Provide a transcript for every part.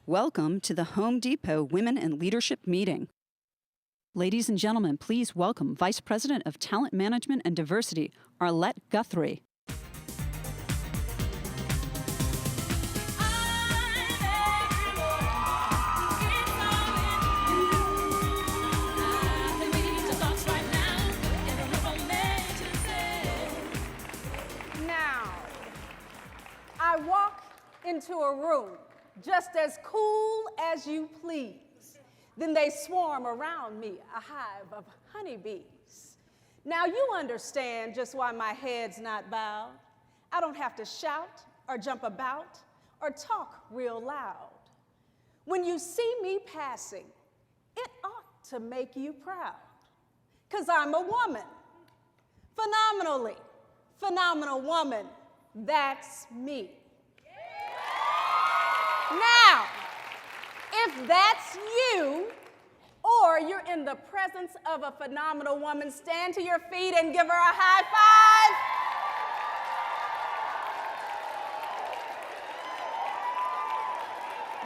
Welcome to the Home Depot Women in Leadership Meeting. Ladies and gentlemen, please welcome Vice President of Talent Management and Diversity, Arlette Guthrie. Now, I walk into a room just as cool as you please. Then they swarm around me, a hive of honeybees. Now you understand just why my head's not bowed. I don't have to shout or jump about or talk real loud. When you see me passing, it ought to make you proud. 'Cause I'm a woman, phenomenal woman, that's me. Now, if that's you, or you're in the presence of a phenomenal woman, stand to your feet and give her a high five.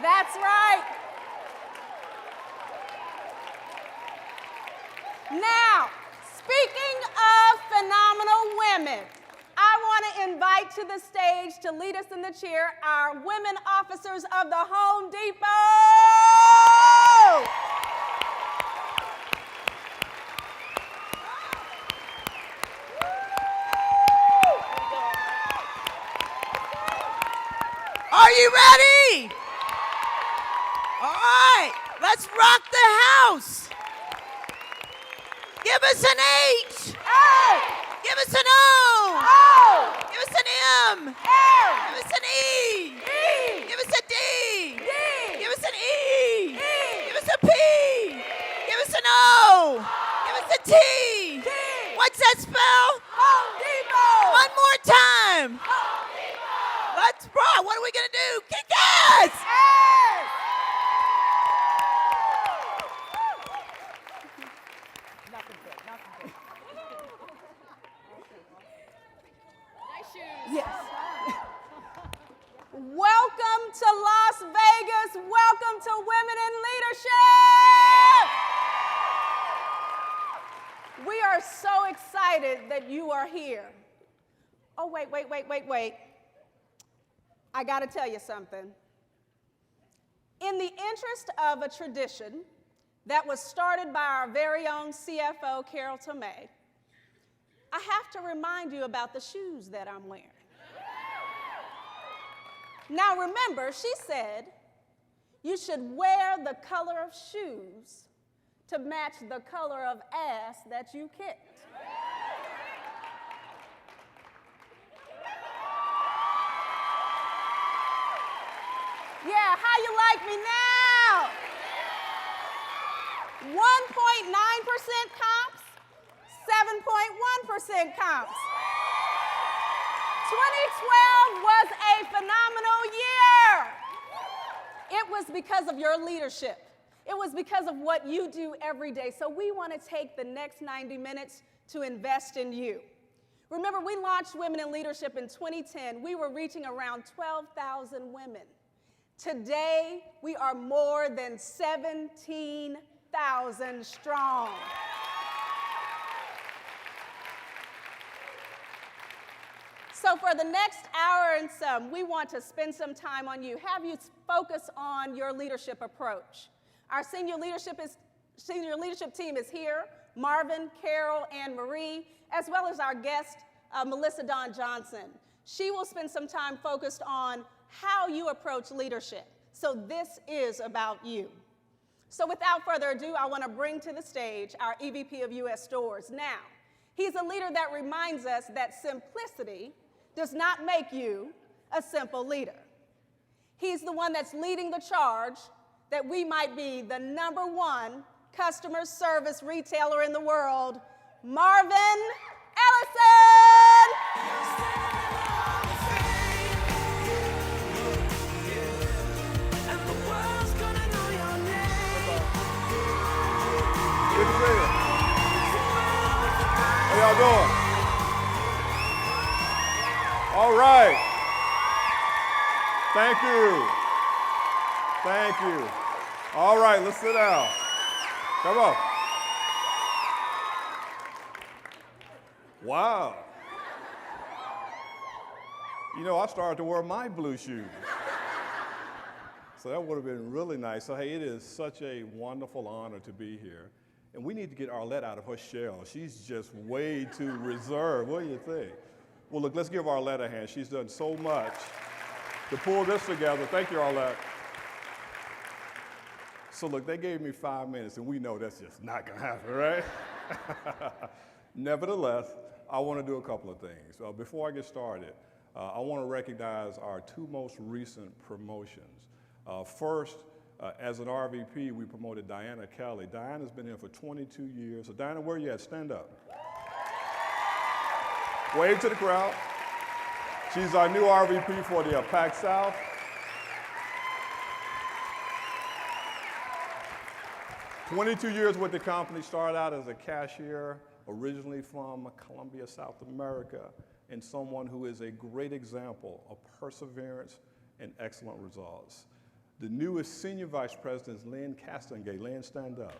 That's right. Now, speaking of phenomenal women, I want to invite to the stage to lead us in the chair our women officers of the Home Depot. Are you ready? All right, let's rock the house. Give us an H. Oh! Give us an O. Oh! Give us an M. M! Give us an E. E! Give us a D. D! Give us an E. E! Give us a P. Give us an O. Give us a T. T! What's that spell? Home Depot! One more time. Home Depot! Let's rock. What are we going to do? Kick ass. Yes! Yes. Welcome to Las Vegas. Welcome to Women in Leadership. We are so excited that you are here. Oh, wait. I got to tell you something. In the interest of a tradition that was started by our very own CFO, Carol Tomei, I have to remind you about the shoes that I'm wearing. Now remember, she said you should wear the color of shoes to match the color of ass that you kicked. Yeah, how you like me now? 1.9% comps, 7.1% comps. 2012 was a phenomenal year. It was because of your leadership. It was because of what you do every day. So we want to take the next 90 minutes to invest in you. Remember, we launched Women in Leadership in 2010. We were reaching around 12,000 women. Today, we are more than 17,000 strong. So for the next hour and some, we want to spend some time on you, have you focus on your leadership approach. Our senior leadership team is here, Marvin, Carol, and Marie, as well as our guest, Melissa Dawn Johnson. She will spend some time focused on how you approach leadership. So this is about you. So without further ado, I want to bring to the stage our EVP of U.S. Stores. Now, he's a leader that reminds us that simplicity does not make you a simple leader. He's the one that's leading the charge that we might be the #1 customer service retailer in the world, Marvin Ellison. Good to see you. How y'all doing? All right. Thank you. Thank you. All right, let's sit down. Come on. Wow. You know, I started to wear my blue shoes. So that would have been really nice. So, hey, it is such a wonderful honor to be here. And we need to get Arlette out of her shell. She's just way too reserved. What do you think? Well, look, let's give Arlette a hand. She's done so much to pull this together. Thank you, Arlette. So, look, they gave me 5 minutes, and we know that's just not going to happen, right? Nevertheless, I want to do a couple of things. Before I get started, I want to recognize our two most recent promotions. First, as an RVP, we promoted Diana Kelly. Diana's been here for 22 years. So Diana, where are you at? Stand up. Wave to the crowd. She's our new RVP for the PAC South. "22 years with the company, started out as a cashier, originally from Colombia, South America, and someone who is a great example of perseverance and excellent results. The newest Senior Vice President is Lynn Castengay. Lynn, stand up.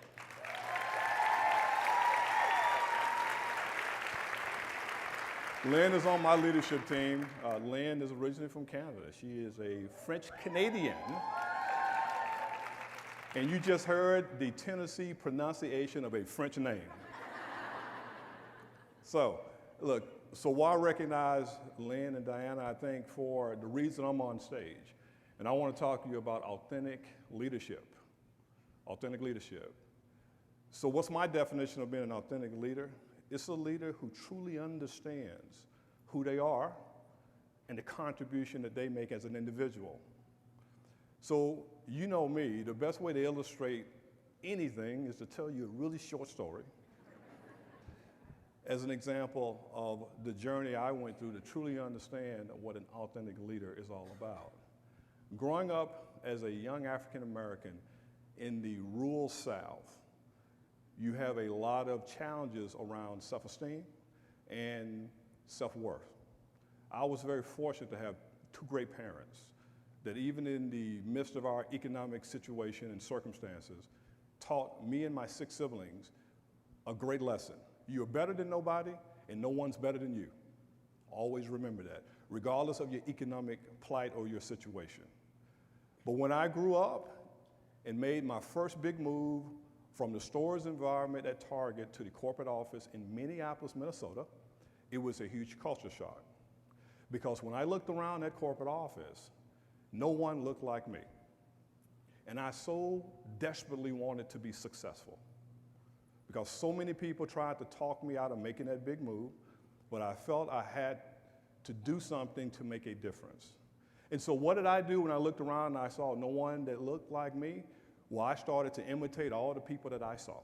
Lynn is on my leadership team. Lynn is originally from Canada. She is a French Canadian. And you just heard the Tennessee pronunciation of a French name. So, look, so why recognize Lynn and Diana, I think, for the reason I'm on stage. And I want to talk to you about authentic leadership. Authentic leadership. So what's my definition of being an authentic leader? It's a leader who truly understands who they are and the contribution that they make as an individual. So you know me, the best way to illustrate anything is to tell you a really short story as an example of the journey I went through to truly understand what an authentic leader is all about. Growing up as a young African American in the rural South, you have a lot of challenges around self-esteem and self-worth. I was very fortunate to have two great parents that even in the midst of our economic situation and circumstances, taught me and my 6 siblings a great lesson. You're better than nobody, and no one's better than you. Always remember that, regardless of your economic plight or your situation. But when I grew up and made my first big move from the stores environment at Target to the corporate office in Minneapolis, Minnesota, it was a huge culture shock. Because when I looked around that corporate office, no one looked like me. And I so desperately wanted to be successful because so many people tried to talk me out of making that big move, but I felt I had to do something to make a difference. And so what did I do when I looked around and I saw no one that looked like me? Well, I started to imitate all the people that I saw.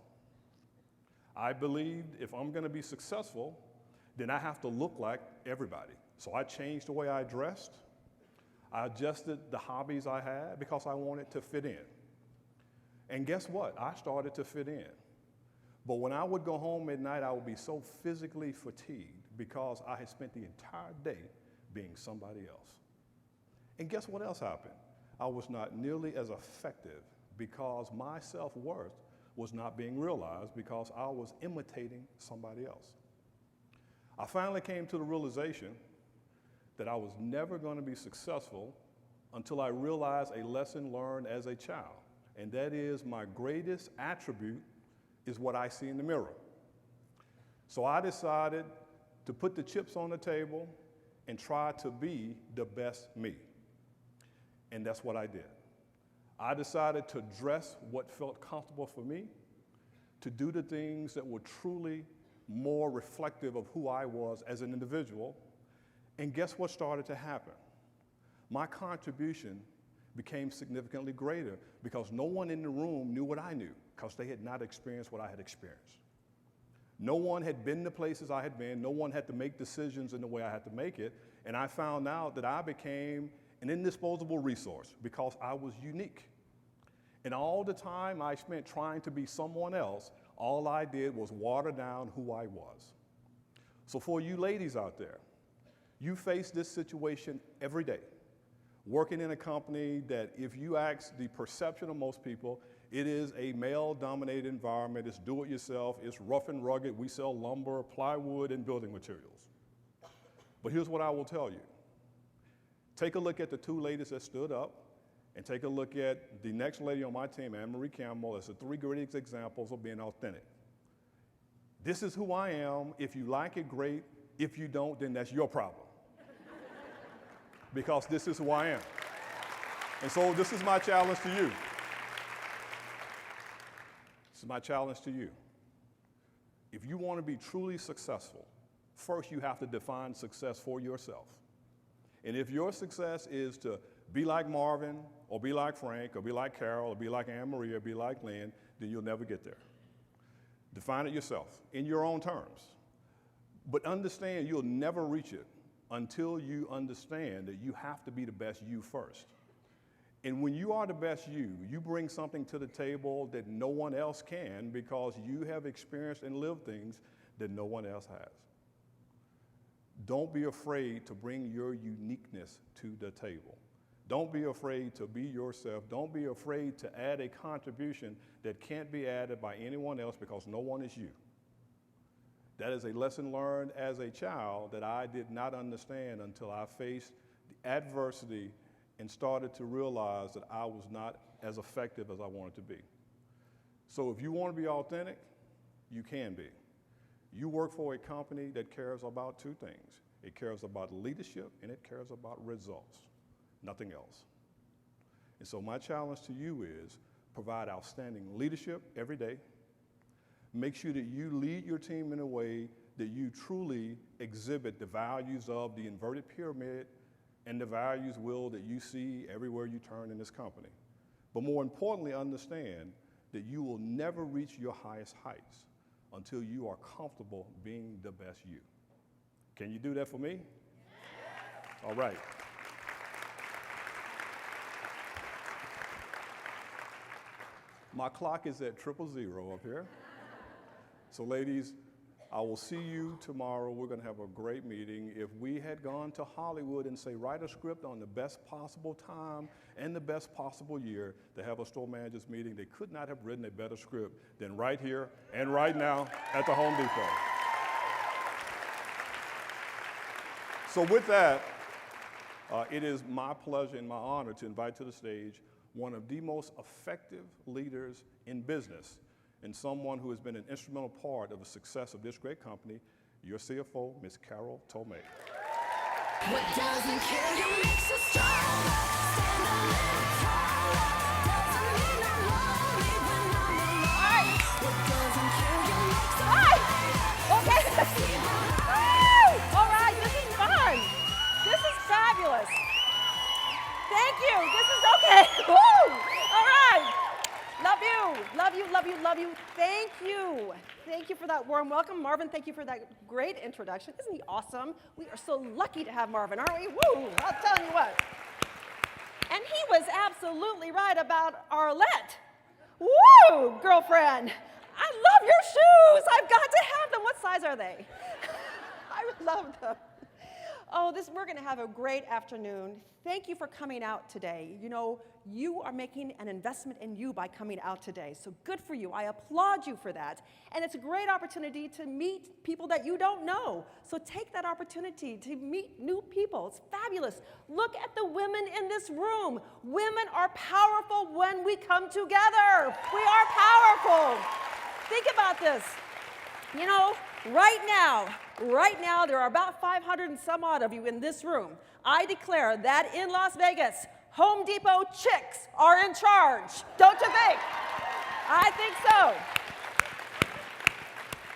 I believed if I'm gonna be successful, then I have to look like everybody. So I changed the way I dressed. I adjusted the hobbies I had because I wanted to fit in. And guess what? I started to fit in. But when I would go home at night, I would be so physically fatigued because I had spent the entire day being somebody else. And guess what else happened? I was not nearly as effective because my self-worth was not being realized because I was imitating somebody else. I finally came to the realization that I was never going to be successful until I realized a lesson learned as a child, and that is my greatest attribute is what I see in the mirror. So I decided to put the chips on the table and try to be the best me. And that's what I did. I decided to dress what felt comfortable for me, to do the things that were truly more reflective of who I was as an individual. And guess what started to happen? My contribution became significantly greater because no one in the room knew what I knew because they had not experienced what I had experienced. No one had been the places I had been. No one had to make decisions in the way I had to make it. And I found out that I became an indisposable resource because I was unique. And all the time I spent trying to be someone else, all I did was water down who I was. So for you ladies out there, you face this situation every day working in a company that if you ask the perception of most people, it is a male-dominated environment. It's do-it-yourself. It's rough and rugged. We sell lumber, plywood, and building materials. But here's what I will tell you. Take a look at the two ladies that stood up, and take a look at the next lady on my team, Anne Marie Campbell. That's the three great examples of being authentic. This is who I am. If you like it, great. If you don't, then that's your problem. Because this is who I am. And so this is my challenge to you. This is my challenge to you. If you want to be truly successful, first you have to define success for yourself. And if your success is to be like Marvin, or be like Frank, or be like Carol, or be like Anne Marie, or be like Lynn, then you'll never get there. Define it yourself in your own terms. But understand you'll never reach it until you understand that you have to be the best you first. And when you are the best you bring something to the table that no one else can because you have experienced and lived things that no one else has. Don't be afraid to bring your uniqueness to the table. Don't be afraid to be yourself. Don't be afraid to add a contribution that can't be added by anyone else because no one is you. That is a lesson learned as a child that I did not understand until I faced the adversity and started to realize that I was not as effective as I wanted to be. So if you want to be authentic, you can be. You work for a company that cares about two things. It cares about leadership and it cares about results, nothing else. And so my challenge to you is provide outstanding leadership every day. Make sure that you lead your team in a way that you truly exhibit the values of the inverted pyramid and the values, Will, that you see everywhere you turn in this company. But more importantly, understand that you will never reach your highest heights until you are comfortable being the best you. Can you do that for me? All right. My clock is at 000 up here. So ladies, I will see you tomorrow. We're going to have a great meeting. If we had gone to Hollywood and say, write a script on the best possible time and the best possible year to have a store managers meeting, they could not have written a better script than right here and right now at the Home Depot. So with that, it is my pleasure and my honor to invite to the stage one of the most effective leaders in business and someone who has been an instrumental part of the success of this great company, your CFO, Ms. Carol Tomei. What doesn't kill you makes you stronger. Stand a little taller. Doesn't mean I'm lonely when I'm alone. What doesn't kill you makes you Okay. Woo! All right, this is fun. This is fabulous. Thank you. This is okay. Woo! All right. Love you, love you, love you, love you. Thank you. Thank you for that warm welcome. Marvin, thank you for that great introduction. Isn't he awesome? We are so lucky to have Marvin, aren't we? Woo! I'll tell you what. And he was absolutely right about Arlette. Woo, girlfriend. I love your shoes. I've got to have them. What size are they? I love them. Oh, we're going to have a great afternoon. Thank you for coming out today. You know, you are making an investment in you by coming out today. So good for you. I applaud you for that. And it's a great opportunity to meet people that you don't know. So take that opportunity to meet new people. It's fabulous. Look at the women in this room. Women are powerful when we come together. We are powerful. Think about this. You know, right now, there are about 500 and some odd of you in this room. I declare that in Las Vegas, Home Depot chicks are in charge. Don't you think? I think so.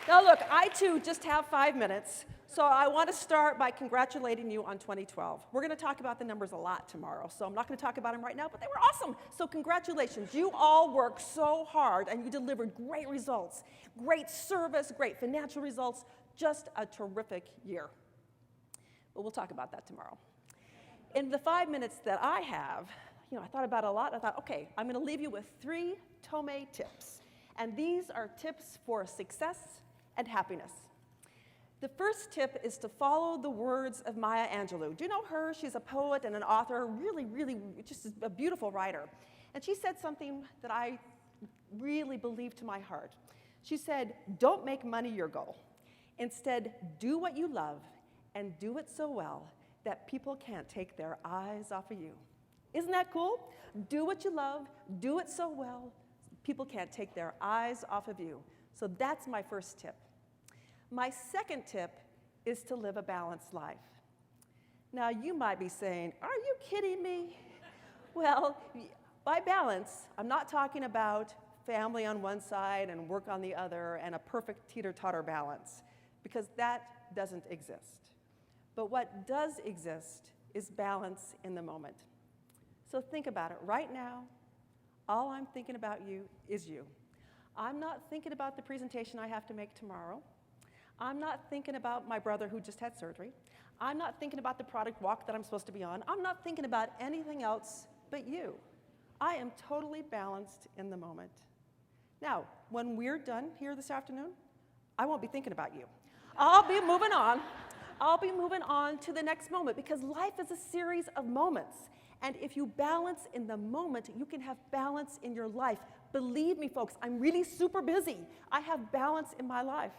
Now look, I too just have 5 minutes, so I want to start by congratulating you on 2012. We're going to talk about the numbers a lot tomorrow, so I'm not going to talk about them right now, but they were awesome. So congratulations. You all worked so hard, and you delivered great results, great service, great financial results, just a terrific year. But we'll talk about that tomorrow. In the 5 minutes that I have, you know, I thought about it a lot. I thought, okay, I'm going to leave you with 3 Tomei tips. And these are tips for success and happiness. The first tip is to follow the words of Maya Angelou. Do you know her? She's a poet and an author, really, just a beautiful writer. And she said something that I really believe to my heart. She said, don't make money your goal. Instead, do what you love and do it so well that people can't take their eyes off of you. Isn't that cool? Do what you love, do it so well, people can't take their eyes off of you. So that's my first tip. My second tip is to live a balanced life. Now, you might be saying, are you kidding me? Well, by balance, I'm not talking about family on one side and work on the other and a perfect teeter-totter balance, because that doesn't exist. But what does exist is balance in the moment. So think about it. Right now, all I'm thinking about you is you. I'm not thinking about the presentation I have to make tomorrow. I'm not thinking about my brother who just had surgery. I'm not thinking about the product walk that I'm supposed to be on. I'm not thinking about anything else but you. I am totally balanced in the moment. Now, when we're done here this afternoon, I won't be thinking about you. I'll be moving on. I'll be moving on to the next moment, because life is a series of moments. And if you balance in the moment, you can have balance in your life. Believe me, folks, I'm really super busy. I have balance in my life.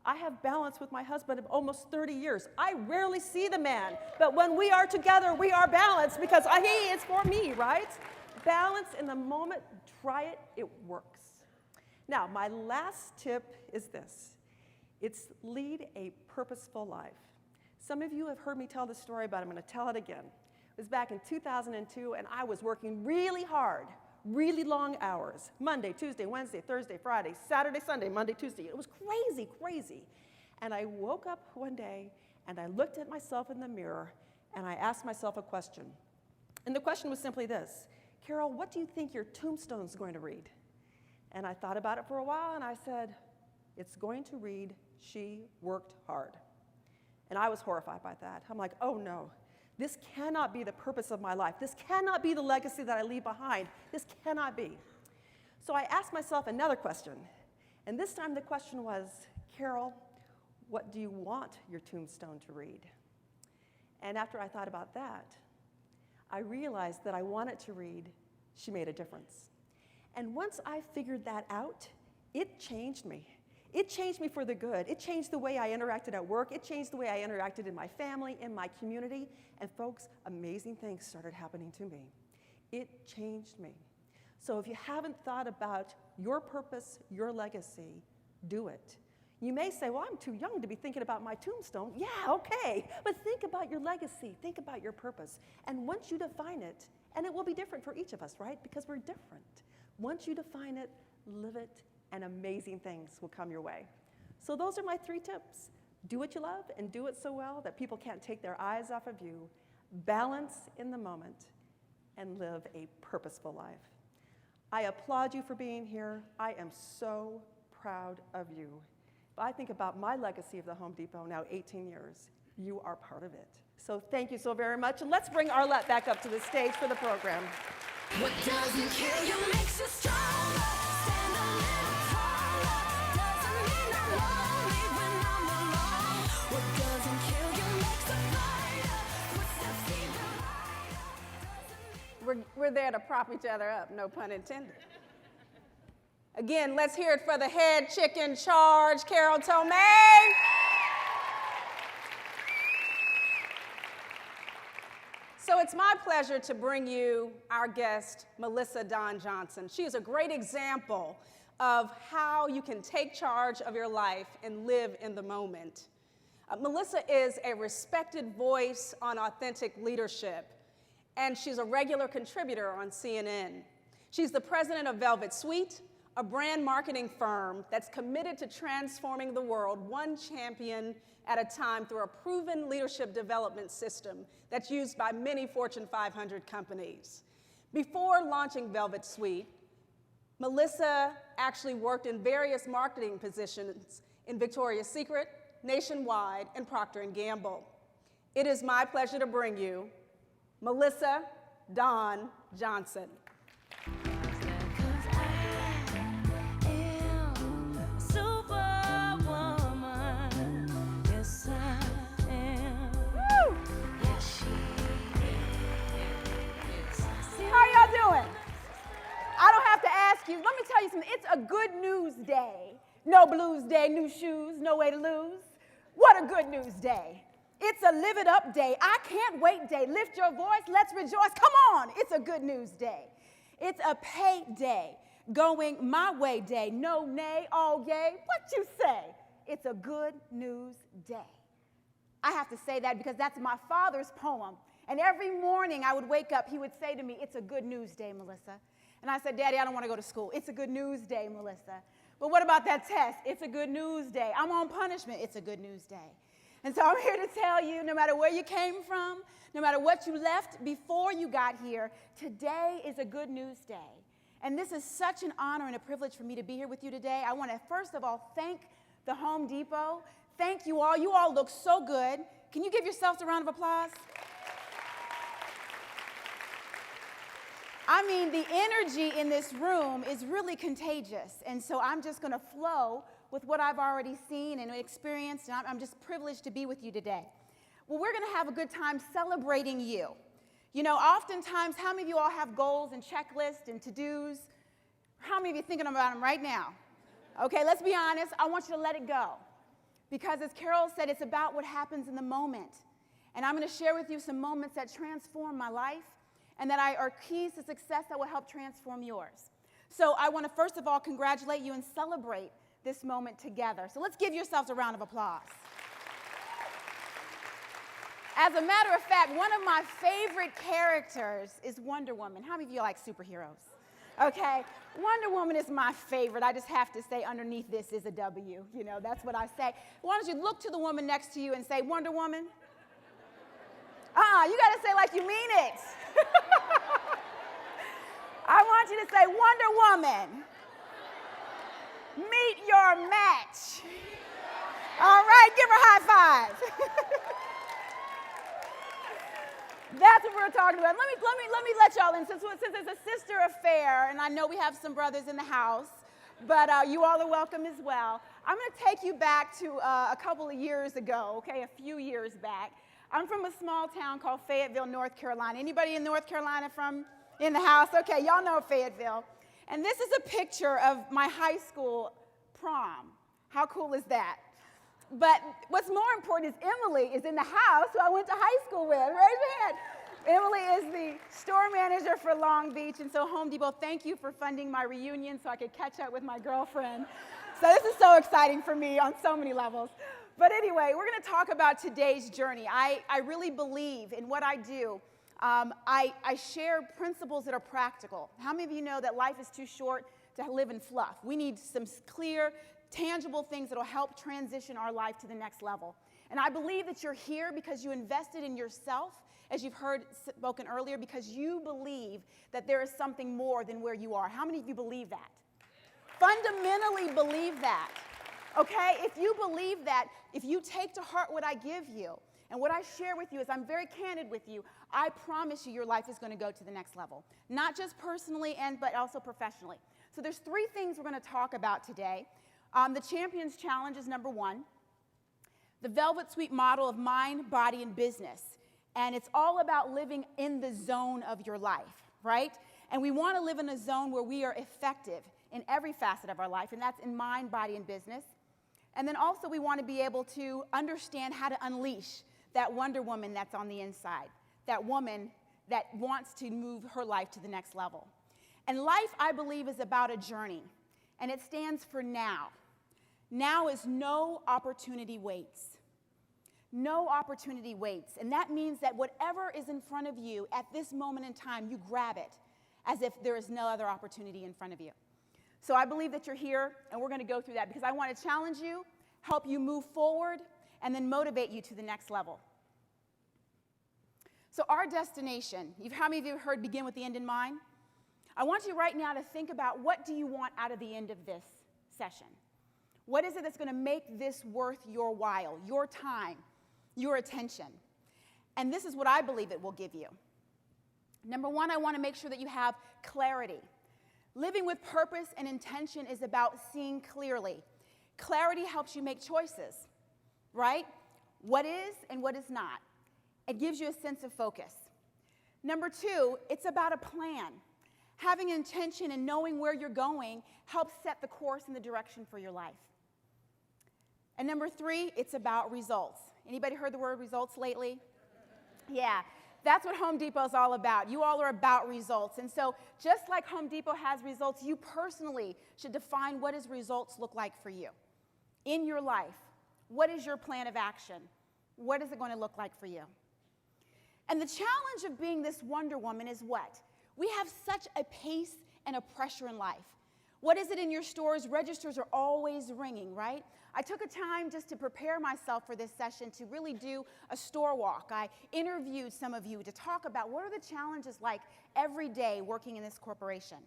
I have balance with my husband of almost 30 years. I rarely see the man, but when we are together, we are balanced because he is for me, right? Balance in the moment, try it, it works. Now, my last tip is this. It's lead a purposeful life. Some of you have heard me tell this story, but I'm going to tell it again. It was back in 2002, and I was working really hard, really long hours, Monday, Tuesday, Wednesday, Thursday, Friday, Saturday, Sunday, Monday, Tuesday. It was crazy, crazy. And I woke up one day, and I looked at myself in the mirror, and I asked myself a question. And the question was simply this: Carol, what do you think your tombstone's going to read? And I thought about it for a while, and I said, it's going to read, she worked hard. And I was horrified by that. I'm like, oh no, this cannot be the purpose of my life. This cannot be the legacy that I leave behind. This cannot be. So I asked myself another question. And this time the question was, Carol, what do you want your tombstone to read? And after I thought about that, I realized that I wanted to read, she made a difference. And once I figured that out, it changed me. It changed me for the good. It changed the way I interacted at work. It changed the way I interacted in my family, in my community. And folks, amazing things started happening to me. It changed me. So if you haven't thought about your purpose, your legacy, do it. You may say, well, I'm too young to be thinking about my tombstone. Yeah, okay. But think about your legacy. Think about your purpose. And once you define it, and it will be different for each of us, right? Because we're different. Once you define it, live it, and amazing things will come your way. So those are my 3 tips. Do what you love and do it so well that people can't take their eyes off of you. Balance in the moment and live a purposeful life. I applaud you for being here. I am so proud of you. If I think about my legacy of the Home Depot, now 18 years, you are part of it. So thank you so very much. And let's bring Arlette back up to the stage for the program. What doesn't kill you makes you stronger. Stand a little taller. Doesn't mean I'm lonely when I'm alone. What doesn't kill you makes a fighter. Footsteps even lighter. We're there to prop each other up, no pun intended. Again, let's hear it for the head chick in charge, Carol Tomei. So it's my pleasure to bring you our guest, Melissa Dawn Johnson. She is a great example of how you can take charge of your life and live in the moment. Melissa is a respected voice on authentic leadership, and she's a regular contributor on CNN. She's the president of Velvet Suite, a brand marketing firm that's committed to transforming the world one champion at a time through a proven leadership development system that's used by many Fortune 500 companies. Before launching Velvet Suite, Melissa actually worked in various marketing positions in Victoria's Secret, Nationwide, and Procter & Gamble. It is my pleasure to bring you Melissa Dawn Johnson. me tell you something. It's a good news day. No blues day, new shoes, no way to lose. What a good news day. It's a live it up day. I can't wait day. Lift your voice, let's rejoice. Come on, it's a good news day. It's a pay day, going my way day. No nay, all yay. What you say? It's a good news day. I have to say that because that's my father's poem. And every morning I would wake up, he would say to me, it's a good news day, Melissa. And I said, Daddy, I don't want to go to school. It's a good news day, Melissa. But what about that test? It's a good news day. I'm on punishment. It's a good news day. And so I'm here to tell you, no matter where you came from, no matter what you left before you got here, today is a good news day. And this is such an honor and a privilege for me to be here with you today. I want to, first of all, thank the Home Depot. Thank you all. You all look so good. Can you give yourselves a round of applause? I mean, the energy in this room is really contagious. And so I'm just going to flow with what I've already seen and experienced. And I'm just privileged to be with you today. Well, we're going to have a good time celebrating you. You know, oftentimes, how many of you all have goals and checklists and to-dos? How many of you are thinking about them right now? Okay, let's be honest. I want you to let it go. Because as Carol said, it's about what happens in the moment. And I'm going to share with you some moments that transform my life and that are keys to success that will help transform yours. So I want to first of all congratulate you and celebrate this moment together. So let's give yourselves a round of applause. As a matter of fact, one of my favorite characters is Wonder Woman. How many of you like superheroes? Okay, Wonder Woman is my favorite. I just have to say underneath this is a W. You know, that's what I say. Why don't you look to the woman next to you and say, Wonder Woman? You got to say like you mean it. I want you to say, Wonder Woman, meet your match. All right, give her high fives. That's what we're talking about. Let me let y'all in, since it's a sister affair, and I know we have some brothers in the house, but you all are welcome as well. I'm going to take you back to a couple of years ago, okay, a few years back. I'm from a small town called Fayetteville, North Carolina. Anybody in North Carolina from in the house? Okay, y'all know Fayetteville. And this is a picture of my high school prom. How cool is that? But what's more important is Emily is in the house who I went to high school with. Raise your hand. Emily is the store manager for Long Beach, and so Home Depot, thank you for funding my reunion so I could catch up with my girlfriend. So this is so exciting for me on so many levels. But anyway, we're going to talk about today's journey. I really believe in what I do. I share principles that are practical. How many of you know that life is too short to live in fluff? We need some clear, tangible things that will help transition our life to the next level. And I believe that you're here because you invested in yourself, as you've heard spoken earlier, because you believe that there is something more than where you are. How many of you believe that? Fundamentally believe that. Okay? If you believe that, if you take to heart what I give you, and what I share with you is I'm very candid with you, I promise you your life is going to go to the next level. Not just personally, but also professionally. So there's 3 things we're going to talk about today. The Champions Challenge is number 1. The Velvet Suite model of mind, body, and business. And it's all about living in the zone of your life, right? And we want to live in a zone where we are effective in every facet of our life, and that's in mind, body, and business. And then also we want to be able to understand how to unleash that Wonder Woman that's on the inside, that woman that wants to move her life to the next level. And life, I believe, is about a journey, and it stands for now. Now is no opportunity waits. No opportunity waits. And that means that whatever is in front of you at this moment in time, you grab it as if there is no other opportunity in front of you. So I believe that you're here, and we're going to go through that because I want to challenge you, help you move forward, and then motivate you to the next level. So our destination, how many of you have heard begin with the end in mind? I want you right now to think about what do you want out of the end of this session? What is it that's going to make this worth your while, your time, your attention? And this is what I believe it will give you. Number 1, I want to make sure that you have clarity. Living with purpose and intention is about seeing clearly. Clarity helps you make choices, right? What is and what is not. It gives you a sense of focus. Number 2, it's about a plan. having intention and knowing where you're going helps set the course and the direction for your life. And number 3, it's about results. Anybody heard the word results lately? Yeah, that's what Home Depot is all about. You all are about results. And so just like Home Depot has results, you personally should define what does results look like for you in your life. What is your plan of action? What is it going to look like for you? And the challenge of being this Wonder Woman is what? We have such a pace and a pressure in life. What is it in your stores? Registers are always ringing, right? I took a time just to prepare myself for this session to really do a store walk. I interviewed some of you to talk about what are the challenges like every day working in this corporation.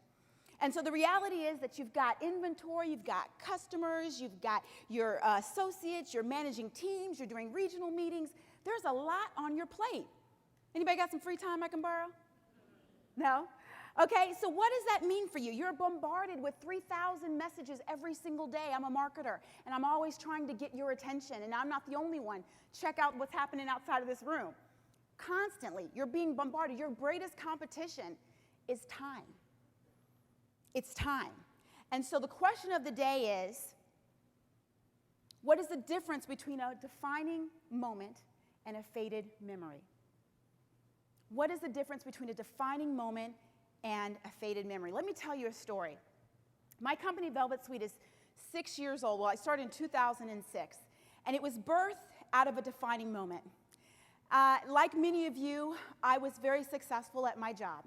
And so the reality is that you've got inventory, you've got customers, you've got your associates, you're managing teams, you're doing regional meetings. There's a lot on your plate. Anybody got some free time I can borrow? No? Okay, so what does that mean for you? You're bombarded with 3,000 messages every single day. I'm a marketer, and I'm always trying to get your attention, and I'm not the only one. Check out what's happening outside of this room. Constantly, you're being bombarded. Your greatest competition is time. It's time. And so the question of the day is, what is the difference between a defining moment and a faded memory? What is the difference between a defining moment and a faded memory? Let me tell you a story. My company, Velvet Suite, is 6 years old. Well, I started in 2006, and it was birthed out of a defining moment. Like many of you, I was very successful at my job.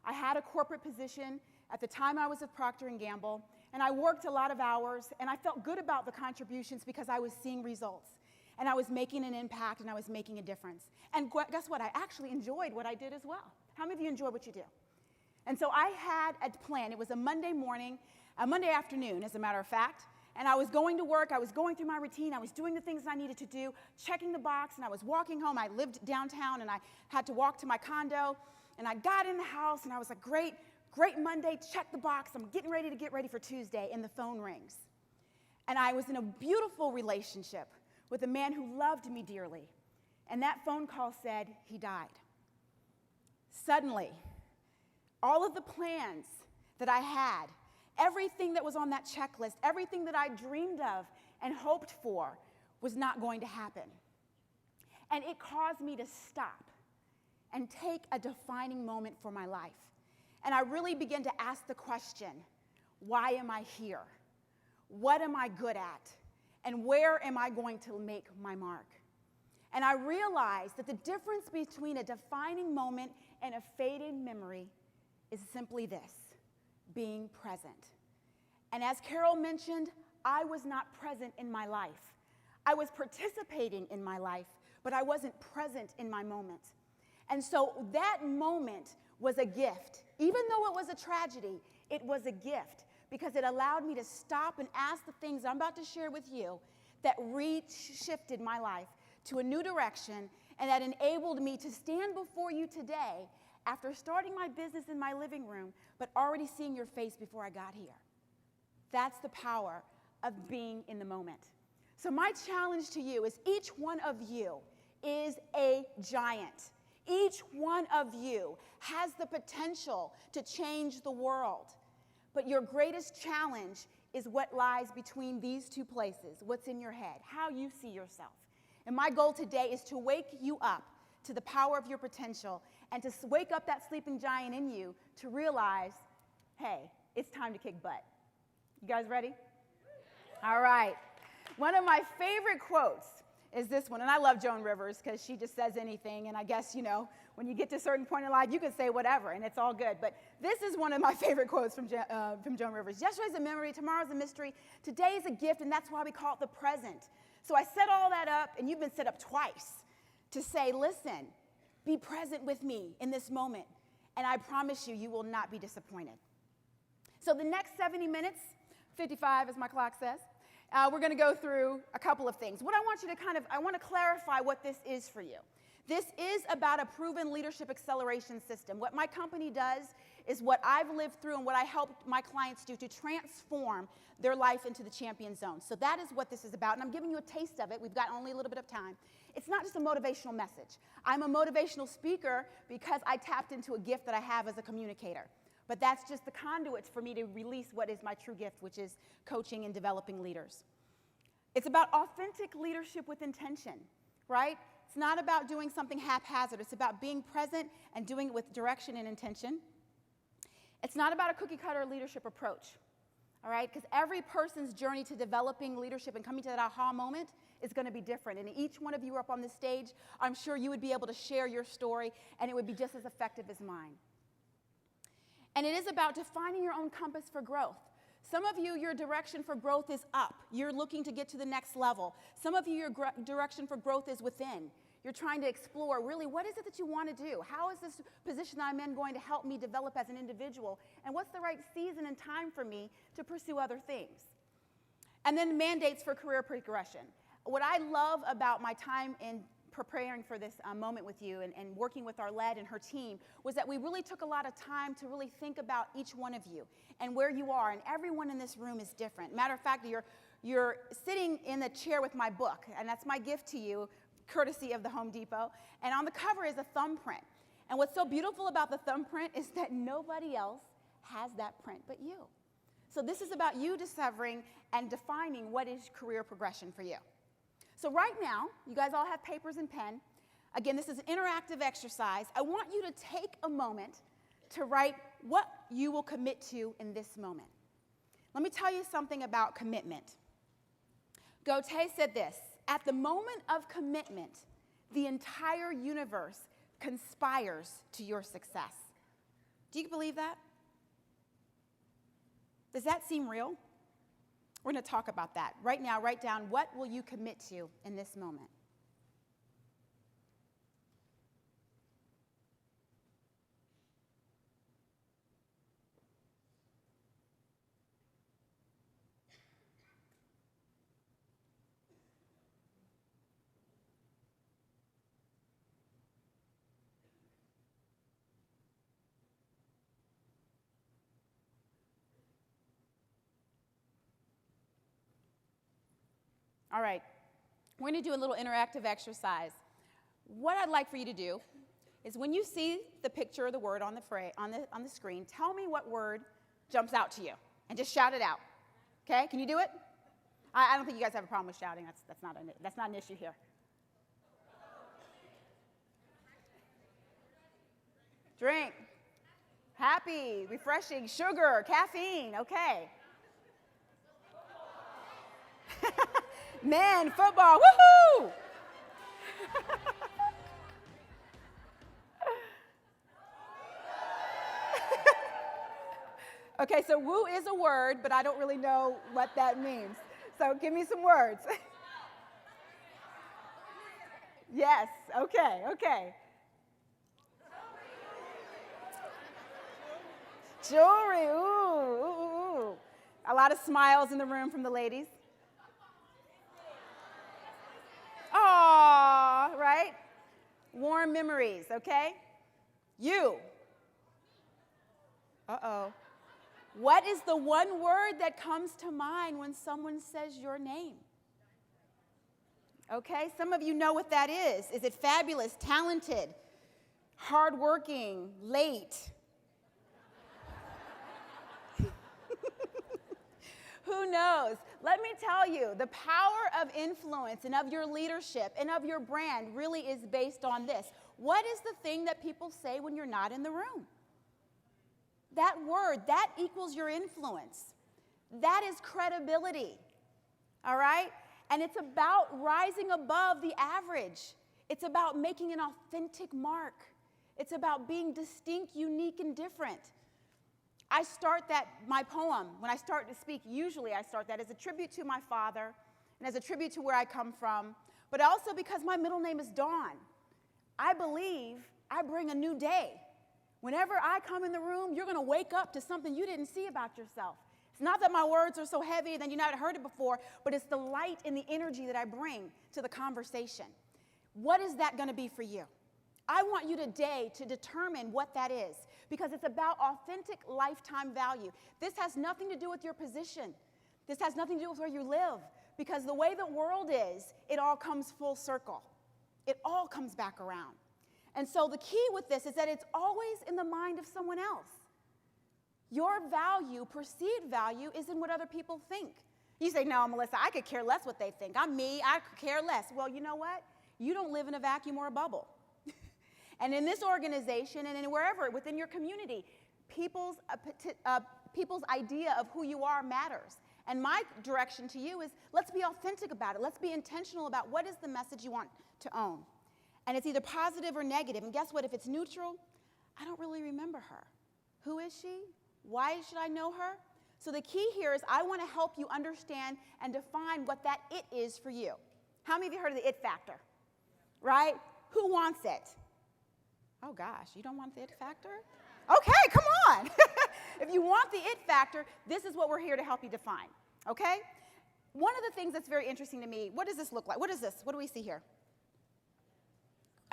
I had a corporate position. At the time, I was at Procter & Gamble, and I worked a lot of hours, and I felt good about the contributions because I was seeing results, and I was making an impact, and I was making a difference. And guess what? I actually enjoyed what I did as well. How many of you enjoy what you do? And so I had a plan. It was a Monday morning, a Monday afternoon, as a matter of fact, and I was going to work. I was going through my routine. I was doing the things I needed to do, checking the box, and I was walking home. I lived downtown, and I had to walk to my condo, and I got in the house, and I was like, great Monday, check the box. I'm getting ready to get ready for Tuesday, and the phone rings. And I was in a beautiful relationship with a man who loved me dearly, and that phone call said he died. Suddenly, all of the plans that I had, everything that was on that checklist, everything that I dreamed of and hoped for was not going to happen. And it caused me to stop and take a defining moment for my life. And I really began to ask the question, why am I here? What am I good at? And where am I going to make my mark? And I realized that the difference between a defining moment and a faded memory is simply this, being present. And as Carol mentioned, I was not present in my life. I was participating in my life, but I wasn't present in my moment. And so that moment was a gift. Even though it was a tragedy, it was a gift because it allowed me to stop and ask the things I'm about to share with you that shifted my life to a new direction and that enabled me to stand before you today after starting my business in my living room, but already seeing your face before I got here. That's the power of being in the moment. So my challenge to you is each one of you is a giant. Each one of you has the potential to change the world. But your greatest challenge is what lies between these two places, what's in your head, how you see yourself. And my goal today is to wake you up to the power of your potential and to wake up that sleeping giant in you to realize, hey, it's time to kick butt. You guys ready? All right. One of my favorite quotes is this one, and I love Joan Rivers because she just says anything, and I guess, you know, when you get to a certain point in life, you can say whatever, and it's all good. But this is one of my favorite quotes from Joan Rivers. Yesterday's a memory, tomorrow's a mystery, today is a gift, and that's why we call it the present. So I set all that up, and you've been set up twice to say, listen, be present with me in this moment, and I promise you, you will not be disappointed. So the next 70 minutes, 55 as my clock says, we're going to go through a couple of things. What I want you to I want to clarify what this is for you. This is about a proven leadership acceleration system. What my company does is what I've lived through and what I help my clients do to transform their life into the champion zone. So that is what this is about, and I'm giving you a taste of it. We've got only a little bit of time. It's not just a motivational message. I'm a motivational speaker because I tapped into a gift that I have as a communicator. But that's just the conduits for me to release what is my true gift, which is coaching and developing leaders. It's about authentic leadership with intention, right? It's not about doing something haphazard. It's about being present and doing it with direction and intention. It's not about a cookie-cutter leadership approach, all right? Because every person's journey to developing leadership and coming to that aha moment is going to be different. And each one of you up on this stage, I'm sure you would be able to share your story, and it would be just as effective as mine. And it is about defining your own compass for growth. Some of you, your direction for growth is up. You're looking to get to the next level. Some of you, your direction for growth is within. You're trying to explore, really, what is it that you want to do? How is this position that I'm in going to help me develop as an individual? And what's the right season and time for me to pursue other things? And then mandates for career progression. What I love about my time in preparing for this moment with you and working with Arlette and her team was that we really took a lot of time to really think about each one of you and where you are, and everyone in this room is different. Matter of fact, you're sitting in the chair with my book, and that's my gift to you, courtesy of the Home Depot, and on the cover is a thumbprint. And what's so beautiful about the thumbprint is that nobody else has that print but you. So this is about you discovering and defining what is career progression for you. So right now, you guys all have papers and pen. Again, this is an interactive exercise. I want you to take a moment to write what you will commit to in this moment. Let me tell you something about commitment. Goethe said this: at the moment of commitment, the entire universe conspires to your success. Do you believe that? Does that seem real? We're going to talk about that. Right now, write down, what will you commit to in this moment? All right, we're going to do a little interactive exercise. What I'd like for you to do is when you see the picture or the word on the screen, tell me what word jumps out to you, and just shout it out. Okay, can you do it? I don't think you guys have a problem with shouting. That's not an issue here. Drink, happy, refreshing, sugar, caffeine, okay. Men, football, woohoo! Okay, so woo is a word, but I don't really know what that means. So give me some words. Yes, okay, okay. Jewelry, ooh, ooh, ooh. A lot of smiles in the room from the ladies. Aw, right? Warm memories, okay? You. Uh-oh. What is the one word that comes to mind when someone says your name? Okay, some of you know what that is. Is it fabulous, talented, hardworking, late? Who knows? Let me tell you, the power of influence and of your leadership and of your brand really is based on this. What is the thing that people say when you're not in the room? That word, that equals your influence. That is credibility, all right? And it's about rising above the average. It's about making an authentic mark. It's about being distinct, unique, and different. I start my poem, when I start to speak, usually I start that as a tribute to my father and as a tribute to where I come from, but also because my middle name is Dawn. I believe I bring a new day. Whenever I come in the room, you're going to wake up to something you didn't see about yourself. It's not that my words are so heavy that you not heard it before, but it's the light and the energy that I bring to the conversation. What is that going to be for you? I want you today to determine what that is, because it's about authentic lifetime value. This has nothing to do with your position. This has nothing to do with where you live, because the way the world is, it all comes full circle. It all comes back around. And so the key with this is that it's always in the mind of someone else. Your value, perceived value, is in what other people think. You say, no, Melissa, I could care less what they think. I'm me, I could care less. Well, you know what? You don't live in a vacuum or a bubble. And in this organization and in wherever, within your community, people's idea of who you are matters. And my direction to you is, let's be authentic about it. Let's be intentional about what is the message you want to own. And it's either positive or negative. And guess what? If it's neutral, I don't really remember her. Who is she? Why should I know her? So the key here is I want to help you understand and define what that it is for you. How many of you heard of the it factor? Right? Who wants it? Oh gosh, you don't want the it factor? Okay, come on. If you want the it factor, this is what we're here to help you define. Okay? One of the things that's very interesting to me, what does this look like? What is this? What do we see here?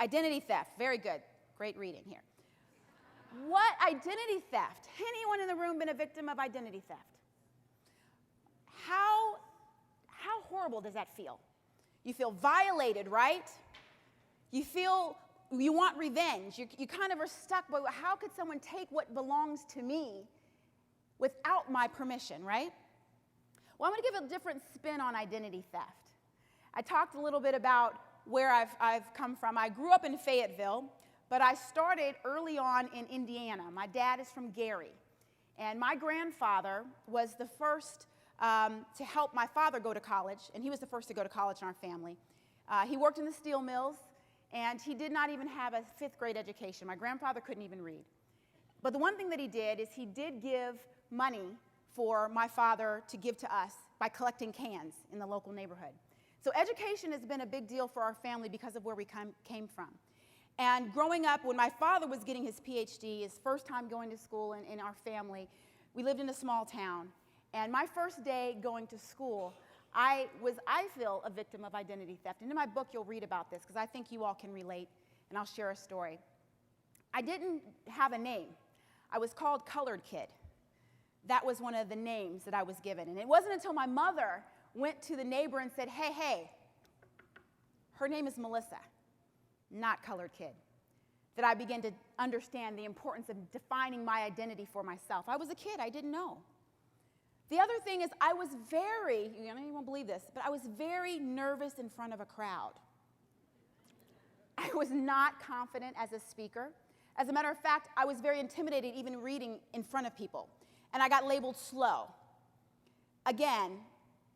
Identity theft. Very good. Great reading here. What identity theft? Anyone in the room been a victim of identity theft? How horrible does that feel? You feel violated, right? You feel you want revenge. You kind of are stuck, but how could someone take what belongs to me without my permission, right? Well, I'm going to give a different spin on identity theft. I talked a little bit about where I've come from. I grew up in Fayetteville, but I started early on in Indiana. My dad is from Gary, and my grandfather was the first to help my father go to college, and he was the first to go to college in our family. He worked in the steel mills, and he did not even have a 5th grade education. My grandfather couldn't even read. But the one thing that he did is he did give money for my father to give to us by collecting cans in the local neighborhood. So education has been a big deal for our family because of where we came from. And growing up, when my father was getting his PhD, his first time going to school in our family, we lived in a small town. And my first day going to school, I feel a victim of identity theft. And in my book, you'll read about this because I think you all can relate, and I'll share a story. I didn't have a name. I was called Colored Kid. That was one of the names that I was given. And it wasn't until my mother went to the neighbor and said, hey, her name is Melissa, not Colored Kid, that I began to understand the importance of defining my identity for myself. I was a kid. I didn't know. The other thing is I was you won't believe this, but I was very nervous in front of a crowd. I was not confident as a speaker. As a matter of fact, I was very intimidated even reading in front of people. And I got labeled slow. Again,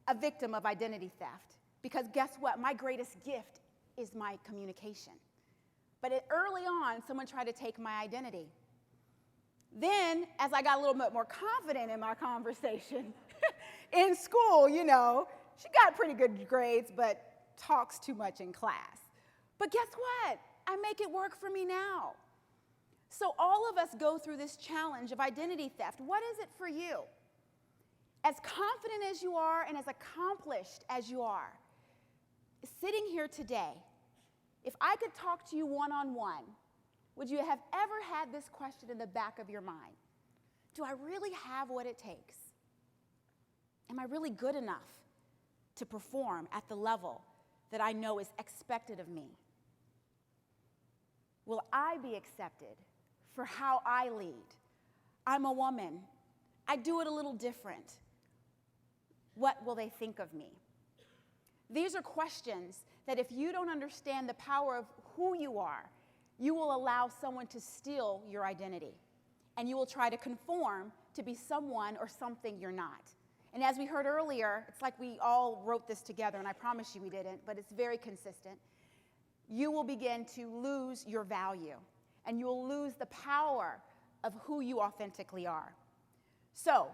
a victim of identity theft. Because guess what? My greatest gift is my communication. But early on, someone tried to take my identity. Then, as I got a little bit more confident in my conversation, in school, she got pretty good grades, but talks too much in class. But guess what? I make it work for me now. So all of us go through this challenge of identity theft. What is it for you? As confident as you are and as accomplished as you are, sitting here today, if I could talk to you one-on-one, would you have ever had this question in the back of your mind? Do I really have what it takes? Am I really good enough to perform at the level that I know is expected of me? Will I be accepted for how I lead? I'm a woman. I do it a little different. What will they think of me? These are questions that if you don't understand the power of who you are, you will allow someone to steal your identity. And you will try to conform to be someone or something you're not. And as we heard earlier, it's like we all wrote this together, and I promise you we didn't, but it's very consistent. You will begin to lose your value, and you will lose the power of who you authentically are. So,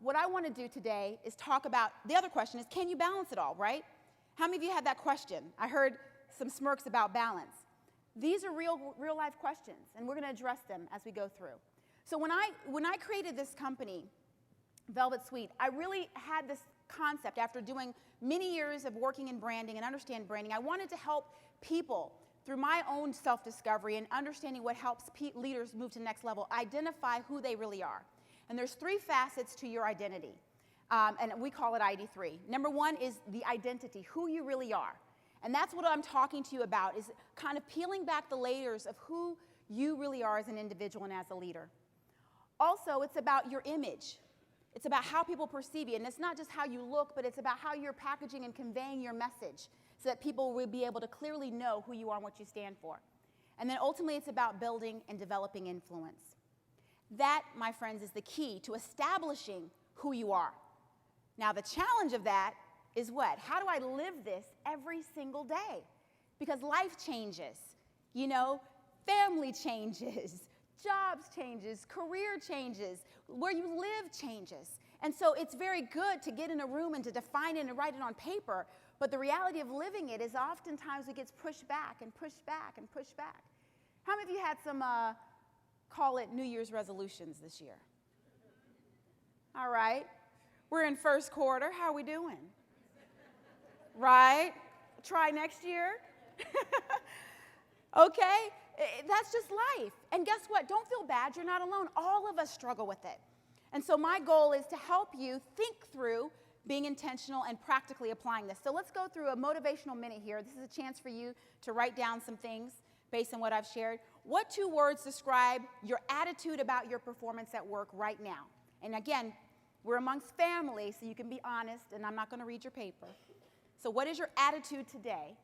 what I want to do today is talk about, the other question is, can you balance it all, right? How many of you had that question? I heard some smirks about balance. These are real life questions, and we're going to address them as we go through. So when I created this company, Velvet Suite, I really had this concept after doing many years of working in branding and understand branding. I wanted to help people through my own self-discovery and understanding what helps leaders move to the next level, identify who they really are. And there's 3 facets to your identity, and we call it ID3. Number 1 is the identity, who you really are. And that's what I'm talking to you about, is kind of peeling back the layers of who you really are as an individual and as a leader. Also, it's about your image. It's about how people perceive you. And it's not just how you look, but it's about how you're packaging and conveying your message so that people will be able to clearly know who you are and what you stand for. And then ultimately, it's about building and developing influence. That, my friends, is the key to establishing who you are. Now, the challenge of that is what? How do I live this every single day? Because life changes, you know, family changes, jobs changes, career changes, where you live changes. And so it's very good to get in a room and to define it and write it on paper, but the reality of living it is oftentimes it gets pushed back and pushed back and pushed back. How many of you had some, call it New Year's resolutions this year? All right. We're in first quarter. How are we doing? Right? Try next year? Okay? That's just life. And guess what? Don't feel bad. You're not alone. All of us struggle with it. And so my goal is to help you think through being intentional and practically applying this. So let's go through a motivational minute here. This is a chance for you to write down some things based on what I've shared. What 2 words describe your attitude about your performance at work right now? And again, we're amongst family, so you can be honest, and I'm not going to read your paper. So what is your attitude today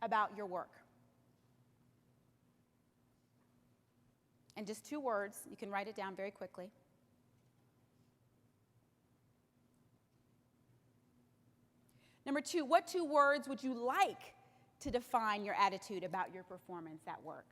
about your work? And just 2 words, you can write it down very quickly. Number 2, what 2 words would you like to define your attitude about your performance at work?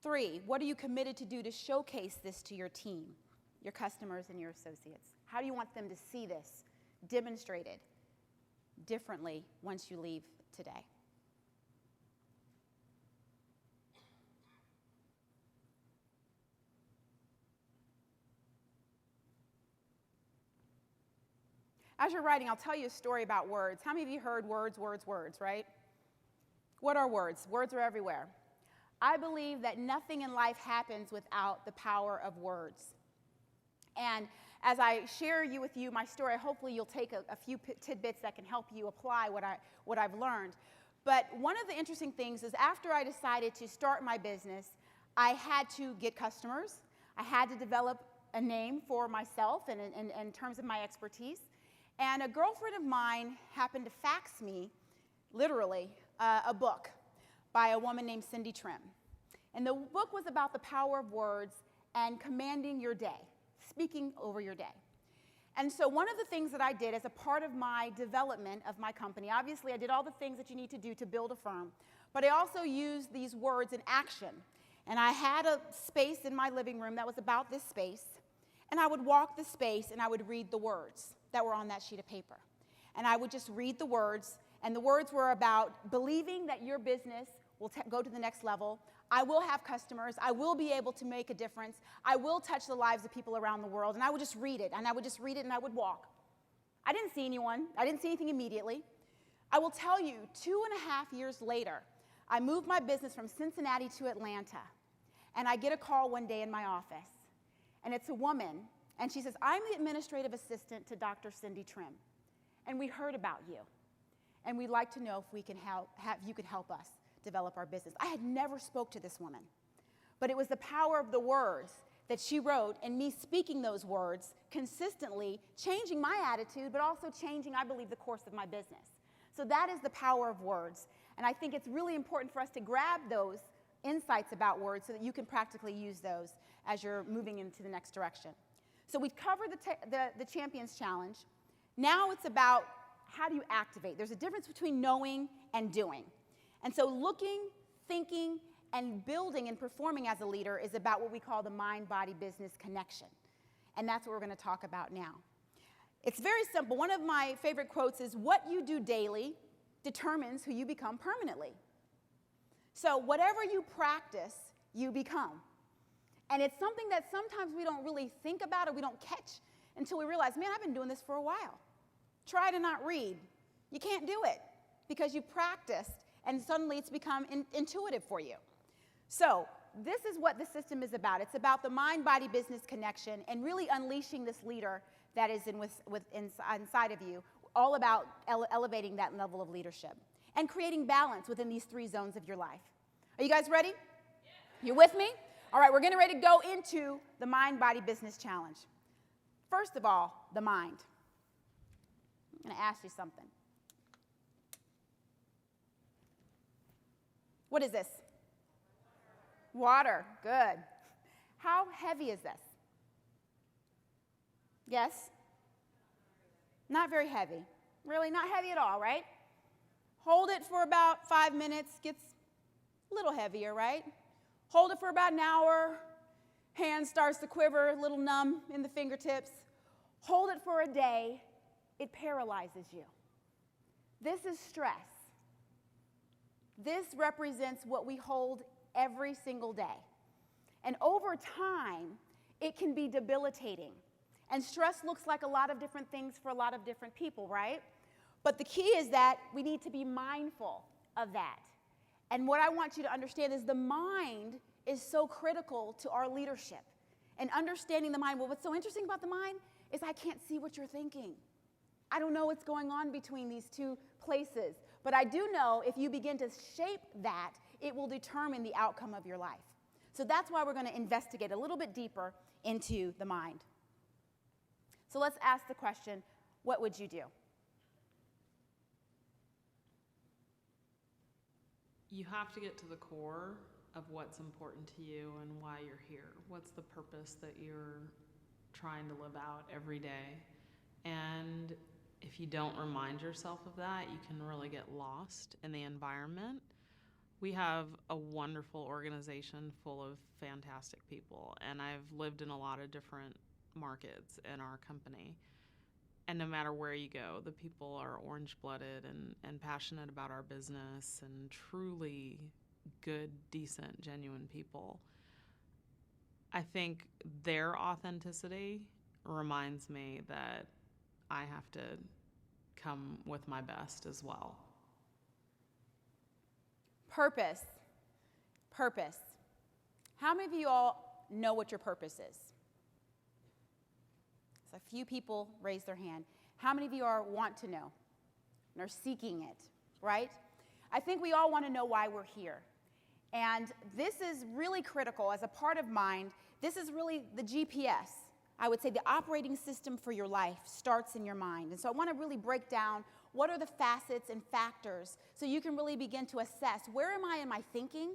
Three, what are you committed to do to showcase this to your team, your customers, and your associates? How do you want them to see this demonstrated differently once you leave today? As you're writing, I'll tell you a story about words. How many of you heard words, right? What are words? Words are everywhere. I believe that nothing in life happens without the power of words. And as I share with you my story, hopefully you'll take a few tidbits that can help you apply what I've learned. But one of the interesting things is after I decided to start my business, I had to get customers. I had to develop a name for myself and in terms of my expertise. And a girlfriend of mine happened to fax me, literally, a book by a woman named Cindy Trim. And the book was about the power of words and commanding your day, speaking over your day. And so one of the things that I did as a part of my development of my company, obviously I did all the things that you need to do to build a firm, but I also used these words in action. And I had a space in my living room that was about this space, and I would walk the space and I would read the words that were on that sheet of paper. And I would just read the words, and the words were about believing that your business will go to the next level. I will have customers. I will be able to make a difference. I will touch the lives of people around the world. And I would just read it, and I would just read it, and I would walk. I didn't see anyone. I didn't see anything immediately. I will tell you, 2.5 years later, I moved my business from Cincinnati to Atlanta, and I get a call one day in my office, and it's a woman, and she says, I'm the administrative assistant to Dr. Cindy Trim, and we heard about you, and we'd like to know if we can you could help us develop our business. I had never spoke to this woman, but it was the power of the words that she wrote and me speaking those words consistently, changing my attitude, but also changing, I believe, the course of my business. So that is the power of words. And I think it's really important for us to grab those insights about words so that you can practically use those as you're moving into the next direction. So we've covered the Champions Challenge. Now it's about how do you activate. There's a difference between knowing and doing. And so looking, thinking, and building and performing as a leader is about what we call the mind-body-business connection. And that's what we're going to talk about now. It's very simple. One of my favorite quotes is, what you do daily determines who you become permanently. So whatever you practice, you become. And it's something that sometimes we don't really think about or we don't catch until we realize, man, I've been doing this for a while. Try to not read. You can't do it because you practiced and suddenly it's become intuitive for you. So this is what the system is about. It's about the mind-body-business connection and really unleashing this leader that is inside of you, all about elevating that level of leadership and creating balance within these 3 zones of your life. Are you guys ready? Yeah. You with me? All right, we're getting ready to go into the mind-body-business challenge. First of all, the mind. I'm going to ask you something. What is this? Water. Good. How heavy is this? Yes? Not very heavy. Really, not heavy at all, right? Hold it for about 5 minutes, gets a little heavier, right? Hold it for about an hour, hand starts to quiver, a little numb in the fingertips. Hold it for a day, it paralyzes you. This is stress. This represents what we hold every single day. And over time, it can be debilitating. And stress looks like a lot of different things for a lot of different people, right? But the key is that we need to be mindful of that. And what I want you to understand is the mind is so critical to our leadership. And understanding the mind, well, what's so interesting about the mind is I can't see what you're thinking. I don't know what's going on between these 2 places. But I do know if you begin to shape that, it will determine the outcome of your life. So that's why we're going to investigate a little bit deeper into the mind. So let's ask the question, what would you do? You have to get to the core of what's important to you and why you're here. What's the purpose that you're trying to live out every day? And if you don't remind yourself of that, you can really get lost in the environment. We have a wonderful organization full of fantastic people, and I've lived in a lot of different markets in our company. And no matter where you go, the people are orange-blooded and passionate about our business and truly good, decent, genuine people. I think their authenticity reminds me that I have to come with my best as well. Purpose. Purpose. How many of you all know what your purpose is? So a few people raise their hand. How many of you want to know and are seeking it, right? I think we all want to know why we're here. And this is really critical as a part of mind. This is really the GPS. I would say the operating system for your life starts in your mind. And so I want to really break down what are the facets and factors so you can really begin to assess where am I in my thinking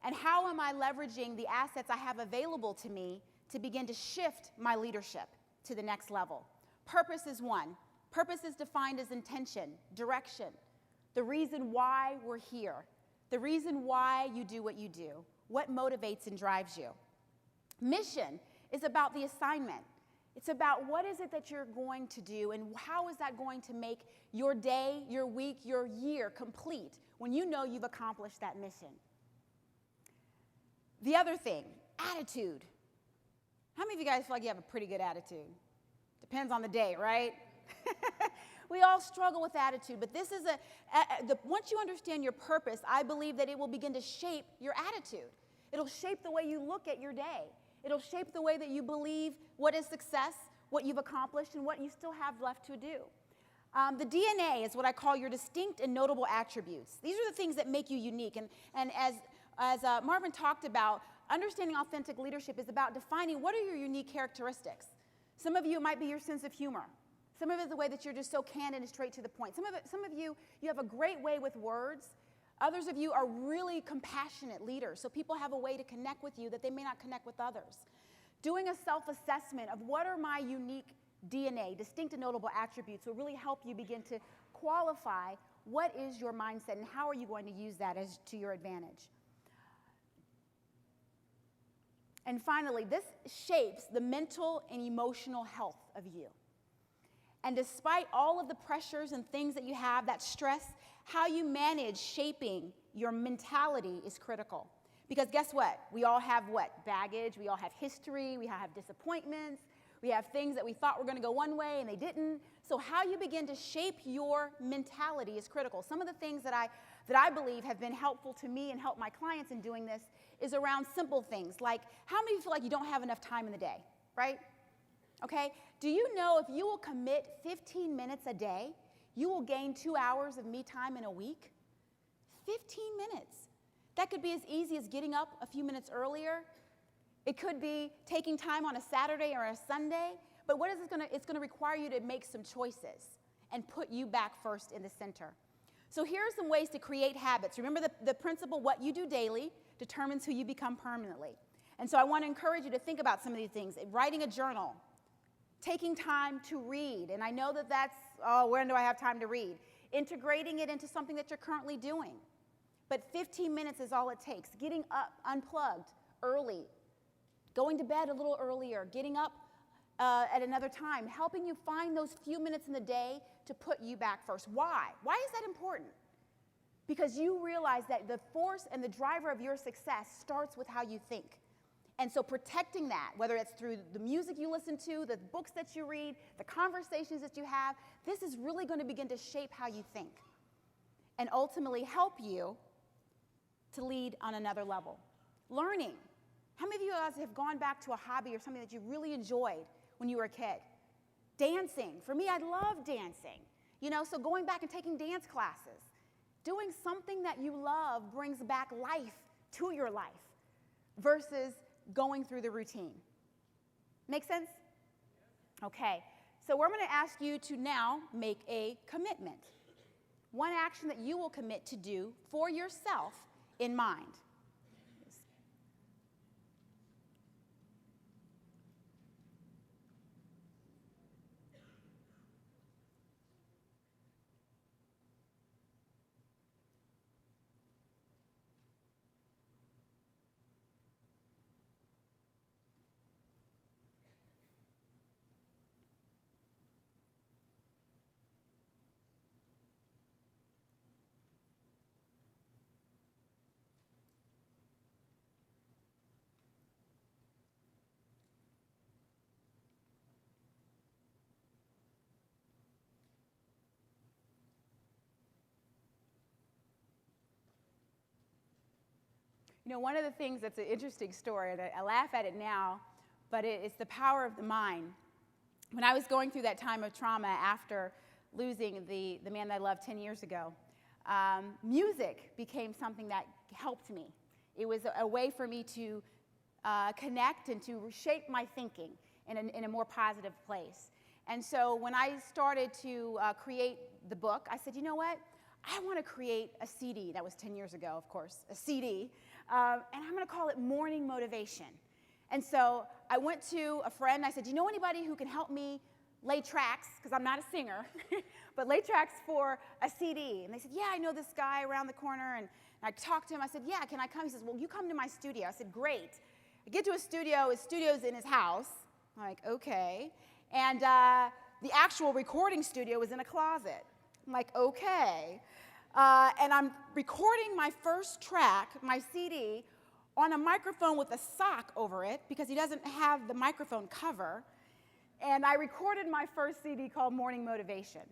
and how am I leveraging the assets I have available to me to begin to shift my leadership to the next level. Purpose is one. Purpose is defined as intention, direction, the reason why we're here, the reason why you do what you do, what motivates and drives you. Mission is about the assignment. It's about what is it that you're going to do and how is that going to make your day, your week, your year complete when you know you've accomplished that mission. The other thing, attitude. How many of you guys feel like you have a pretty good attitude? Depends on the day, right? We all struggle with attitude, but this is once you understand your purpose, I believe that it will begin to shape your attitude. It'll shape the way you look at your day. It'll shape the way that you believe what is success, what you've accomplished, and what you still have left to do. The DNA is what I call your distinct and notable attributes. These are the things that make you unique. And as Marvin talked about, understanding authentic leadership is about defining what are your unique characteristics. Some of you, it might be your sense of humor. Some of it is the way that you're just so candid and straight to the point. Some of you have a great way with words. Others of you are really compassionate leaders, so people have a way to connect with you that they may not connect with others. Doing a self-assessment of what are my unique DNA, distinct and notable attributes, will really help you begin to qualify what is your mindset and how are you going to use that as to your advantage. And finally, this shapes the mental and emotional health of you. And despite all of the pressures and things that you have, that stress, how you manage shaping your mentality is critical. Because guess what? We all have what? Baggage. We all have history. We all have disappointments. We have things that we thought were going to go one way and they didn't. So how you begin to shape your mentality is critical. Some of the things that that I believe have been helpful to me and help my clients in doing this is around simple things like, how many of you feel like you don't have enough time in the day, right? Okay, do you know if you will commit 15 minutes a day, you will gain 2 hours of me time in a week? 15 minutes. That could be as easy as getting up a few minutes earlier. It could be taking time on a Saturday or a Sunday. But what is it going to? It's going to require you to make some choices and put you back first in the center. So here are some ways to create habits. Remember the principle, what you do daily determines who you become permanently. And so I want to encourage you to think about some of these things. Writing a journal, taking time to read. And I know that that's, oh, when do I have time to read? Integrating it into something that you're currently doing. But 15 minutes is all it takes. Getting up unplugged early, going to bed a little earlier, getting up at another time, helping you find those few minutes in the day to put you back first. Why? Why is that important? Because you realize that the force and the driver of your success starts with how you think. And so protecting that, whether it's through the music you listen to, the books that you read, the conversations that you have, this is really going to begin to shape how you think and ultimately help you to lead on another level. Learning. How many of you guys have gone back to a hobby or something that you really enjoyed when you were a kid? Dancing. For me, I love dancing. You know, so going back and taking dance classes. Doing something that you love brings back life to your life versus going through the routine. Make sense? Okay. So we're going to ask you to now make a commitment. One action that you will commit to do for yourself in mind. You know, one of the things that's an interesting story, and I laugh at it now, but it's the power of the mind. When I was going through that time of trauma after losing the man that I loved 10 years ago, music became something that helped me. It was a way for me to connect and to shape my thinking in a more positive place. And so when I started to create the book, I said, you know what? I want to create a CD. That was 10 years ago, of course, a CD. And I'm going to call it Morning Motivation. And so I went to a friend. I said, do you know anybody who can help me lay tracks, because I'm not a singer, but lay tracks for a CD? And they said, yeah, I know this guy around the corner. And I talked to him. I said, yeah, can I come? He says, well, you come to my studio. I said, great. I get to his studio's in his house. I'm like, okay. And the actual recording studio was in a closet. I'm like, okay. And I'm recording my first track, my CD, on a microphone with a sock over it because he doesn't have the microphone cover. And I recorded my first CD called Morning Motivation.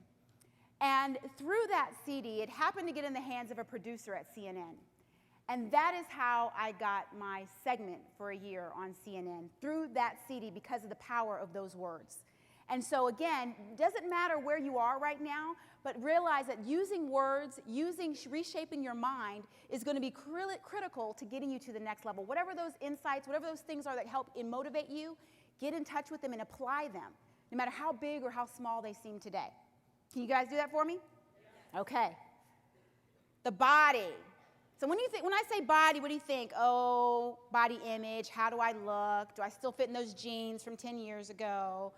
And through that CD, it happened to get in the hands of a producer at CNN. And that is how I got my segment for a year on CNN, through that CD because of the power of those words. And so again, it doesn't matter where you are right now, but realize that using words, reshaping your mind is going to be critical to getting you to the next level. Whatever those insights, whatever those things are that help motivate you, get in touch with them and apply them, no matter how big or how small they seem today. Can you guys do that for me? Okay. The body. So when I say body, what do you think? Oh, body image, how do I look? Do I still fit in those jeans from 10 years ago?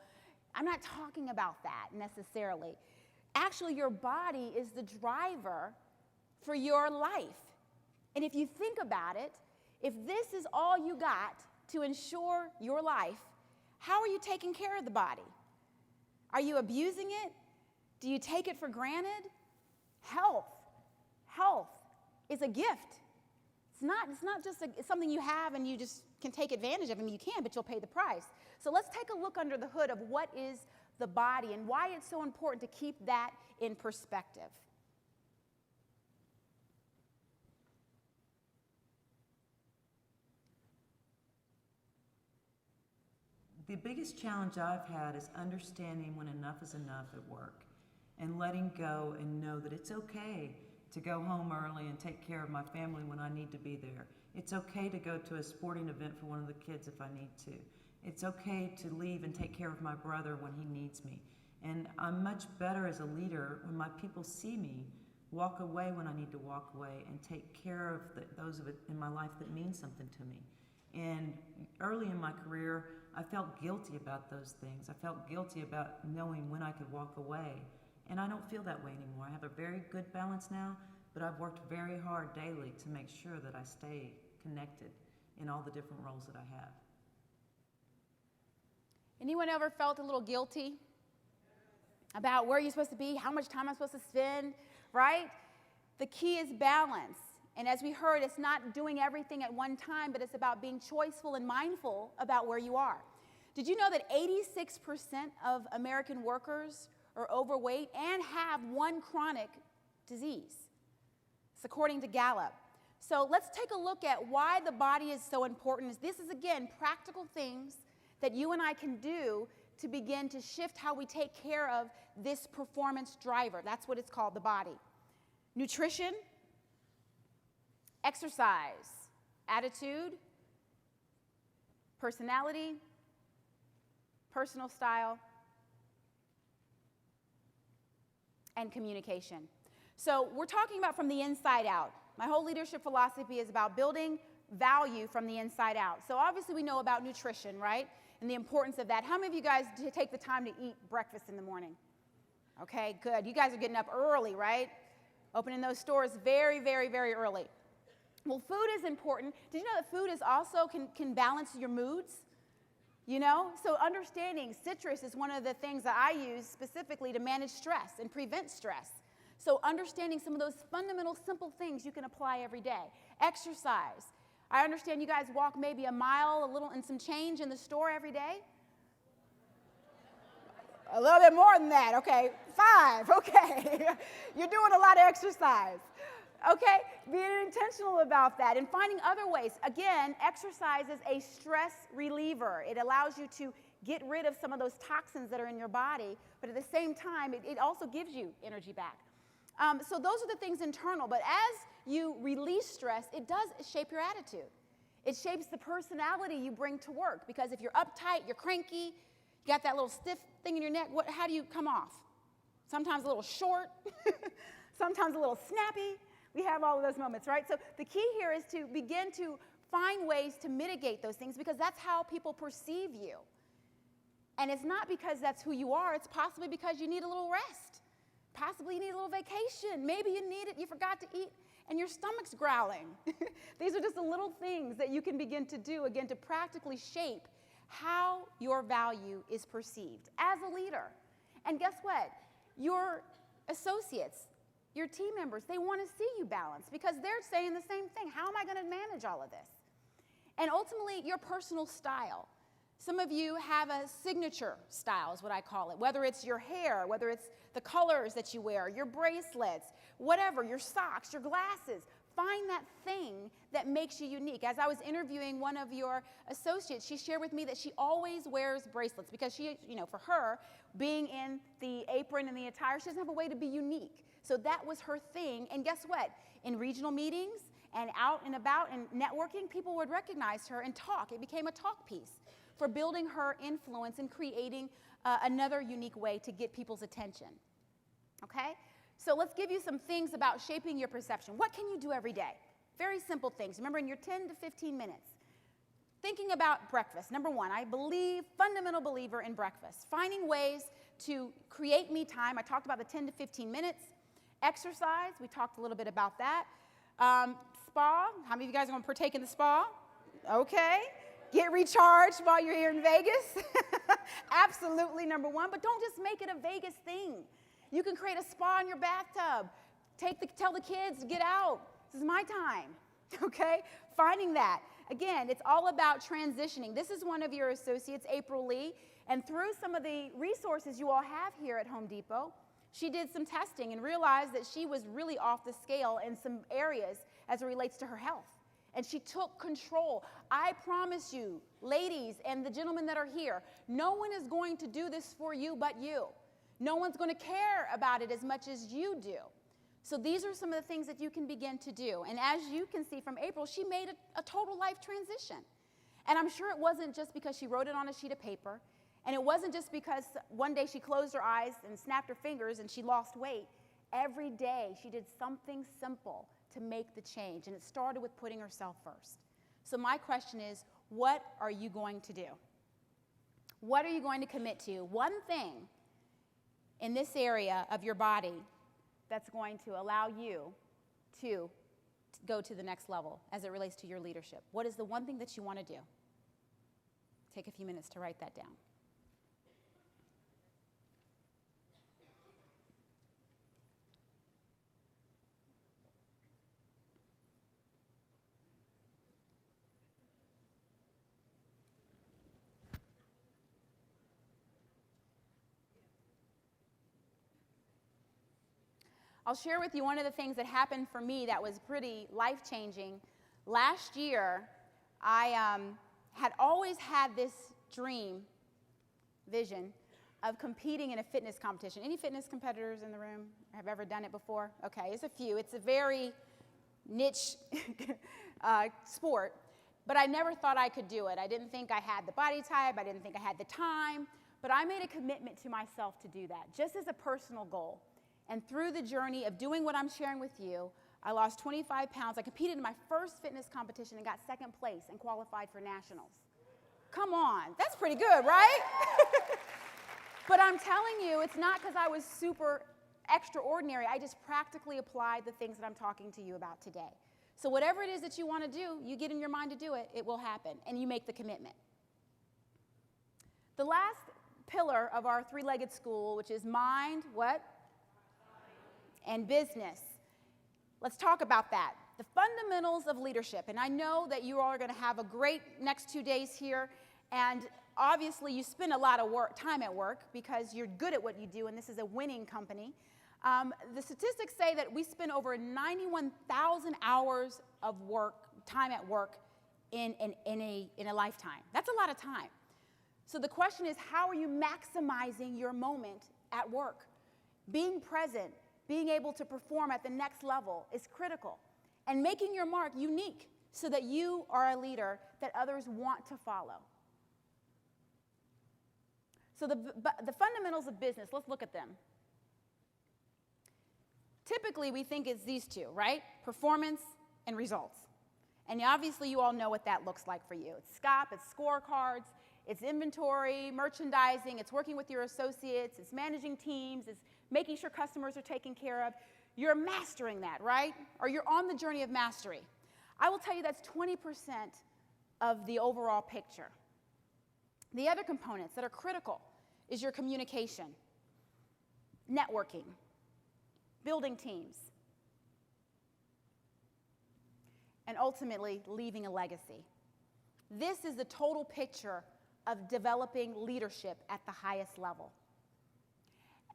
I'm not talking about that necessarily. Actually, your body is the driver for your life. And if you think about it, if this is all you got to ensure your life, how are you taking care of the body? Are you abusing it? Do you take it for granted? Health is a gift. It's not just something you have and you just can take advantage of. I mean, you can, but you'll pay the price. So let's take a look under the hood of what is the body and why it's so important to keep that in perspective. The biggest challenge I've had is understanding when enough is enough at work and letting go and know that it's okay to go home early and take care of my family when I need to be there. It's okay to go to a sporting event for one of the kids if I need to. It's okay to leave and take care of my brother when he needs me. And I'm much better as a leader when my people see me walk away when I need to walk away and take care of those of it in my life that mean something to me. And early in my career, I felt guilty about those things. I felt guilty about knowing when I could walk away. And I don't feel that way anymore. I have a very good balance now, but I've worked very hard daily to make sure that I stay connected in all the different roles that I have. Anyone ever felt a little guilty about where you're supposed to be, how much time I'm supposed to spend, right? The key is balance. And as we heard, it's not doing everything at one time, but it's about being choiceful and mindful about where you are. Did you know that 86% of American workers are overweight and have one chronic disease? It's according to Gallup. So let's take a look at why the body is so important. This is, again, practical things that you and I can do to begin to shift how we take care of this performance driver. That's what it's called, the body. Nutrition, exercise, attitude, personality, personal style, and communication. So we're talking about from the inside out. My whole leadership philosophy is about building value from the inside out. So obviously we know about nutrition, right? And the importance of that. How many of you guys take the time to eat breakfast in the morning? Okay, good. You guys are getting up early, right? Opening those stores very, very, very early. Well, food is important. Did you know that food is also can balance your moods? You know, so understanding citrus is one of the things that I use specifically to manage stress and prevent stress. So understanding some of those fundamental, simple things you can apply every day. Exercise. I understand you guys walk maybe a mile, a little, and some change in the store every day. A little bit more than that, okay. 5, okay. You're doing a lot of exercise. Okay, being intentional about that and finding other ways. Again, exercise is a stress reliever. It allows you to get rid of some of those toxins that are in your body, but at the same time, it also gives you energy back. So those are the things internal, but as you release stress, it does shape your attitude. It shapes the personality you bring to work, because if you're uptight, you're cranky, you got that little stiff thing in your neck, how do you come off? Sometimes a little short, sometimes a little snappy. We have all of those moments, right? So the key here is to begin to find ways to mitigate those things, because that's how people perceive you. And it's not because that's who you are, it's possibly because you need a little rest. Possibly you need a little vacation. Maybe you forgot to eat and your stomach's growling. These are just the little things that you can begin to do, again, to practically shape how your value is perceived as a leader. And guess what? Your associates, your team members, they want to see you balanced because they're saying the same thing. How am I going to manage all of this? And ultimately, your personal style. Some of you have a signature style, is what I call it, whether it's your hair, whether it's the colors that you wear, your bracelets, whatever, your socks, your glasses. Find that thing that makes you unique. As I was interviewing one of your associates, she shared with me that she always wears bracelets because she, for her, being in the apron and the attire, she doesn't have a way to be unique. So that was her thing. And guess what? In regional meetings and out and about and networking, people would recognize her and talk. It became a talk piece for building her influence and creating another unique way to get people's attention. Okay? So let's give you some things about shaping your perception. What can you do every day? Very simple things. Remember, in your 10 to 15 minutes, thinking about breakfast. Number one, fundamental believer in breakfast. Finding ways to create me time. I talked about the 10 to 15 minutes. Exercise, we talked a little bit about that. Spa, how many of you guys are going to partake in the spa? Okay. Get recharged while you're here in Vegas. Absolutely, number one. But don't just make it a Vegas thing. You can create a spa in your bathtub. Tell the kids to get out. This is my time. Okay? Finding that. Again, it's all about transitioning. This is one of your associates, April Lee. And through some of the resources you all have here at Home Depot, she did some testing and realized that she was really off the scale in some areas as it relates to her health. And she took control. I promise you, ladies and the gentlemen that are here, no one is going to do this for you but you. No one's going to care about it as much as you do. So these are some of the things that you can begin to do. And as you can see from April, she made a total life transition. And I'm sure it wasn't just because she wrote it on a sheet of paper, and it wasn't just because one day she closed her eyes and snapped her fingers and she lost weight. Every day she did something simple to make the change, and it started with putting herself first. So my question is, what are you going to do? What are you going to commit to? One thing in this area of your body that's going to allow you to go to the next level as it relates to your leadership. What is the one thing that you want to do? Take a few minutes to write that down. I'll share with you one of the things that happened for me that was pretty life-changing. Last year, I had always had this dream, vision, of competing in a fitness competition. Any fitness competitors in the room have ever done it before? Okay, it's a few. It's a very niche sport, but I never thought I could do it. I didn't think I had the body type. I didn't think I had the time, but I made a commitment to myself to do that, just as a personal goal. And through the journey of doing what I'm sharing with you, I lost 25 pounds. I competed in my first fitness competition and got second place and qualified for nationals. Come on, that's pretty good, right? But I'm telling you, it's not because I was super extraordinary. I just practically applied the things that I'm talking to you about today. So whatever it is that you want to do, you get in your mind to do it, it will happen, and you make the commitment. The last pillar of our three-legged school, which is mind, what? And business. Let's talk about that. The fundamentals of leadership. And I know that you all are going to have a great next 2 days here. And obviously, you spend a lot of time at work because you're good at what you do, and this is a winning company. The statistics say that we spend over 91,000 hours of time at work in a lifetime. That's a lot of time. So the question is, how are you maximizing your moment at work? Being present, being able to perform at the next level is critical. And making your mark unique so that you are a leader that others want to follow. So the fundamentals of business, let's look at them. Typically, we think it's these two, right? Performance and results. And obviously, you all know what that looks like for you. It's SCOP, it's scorecards, it's inventory, merchandising, it's working with your associates, it's managing teams, it's making sure customers are taken care of. You're mastering that, right? Or you're on the journey of mastery. I will tell you that's 20% of the overall picture. The other components that are critical is your communication, networking, building teams, and ultimately leaving a legacy. This is the total picture of developing leadership at the highest level.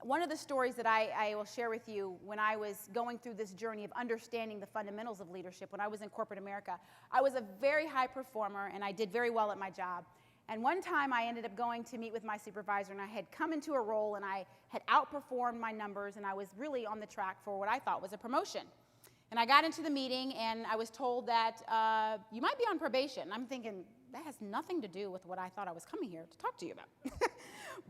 One of the stories that I will share with you when I was going through this journey of understanding the fundamentals of leadership when I was in corporate America, I was a very high performer and I did very well at my job. And one time I ended up going to meet with my supervisor and I had come into a role and I had outperformed my numbers and I was really on the track for what I thought was a promotion. And I got into the meeting and I was told that you might be on probation. I'm thinking, that has nothing to do with what I thought I was coming here to talk to you about.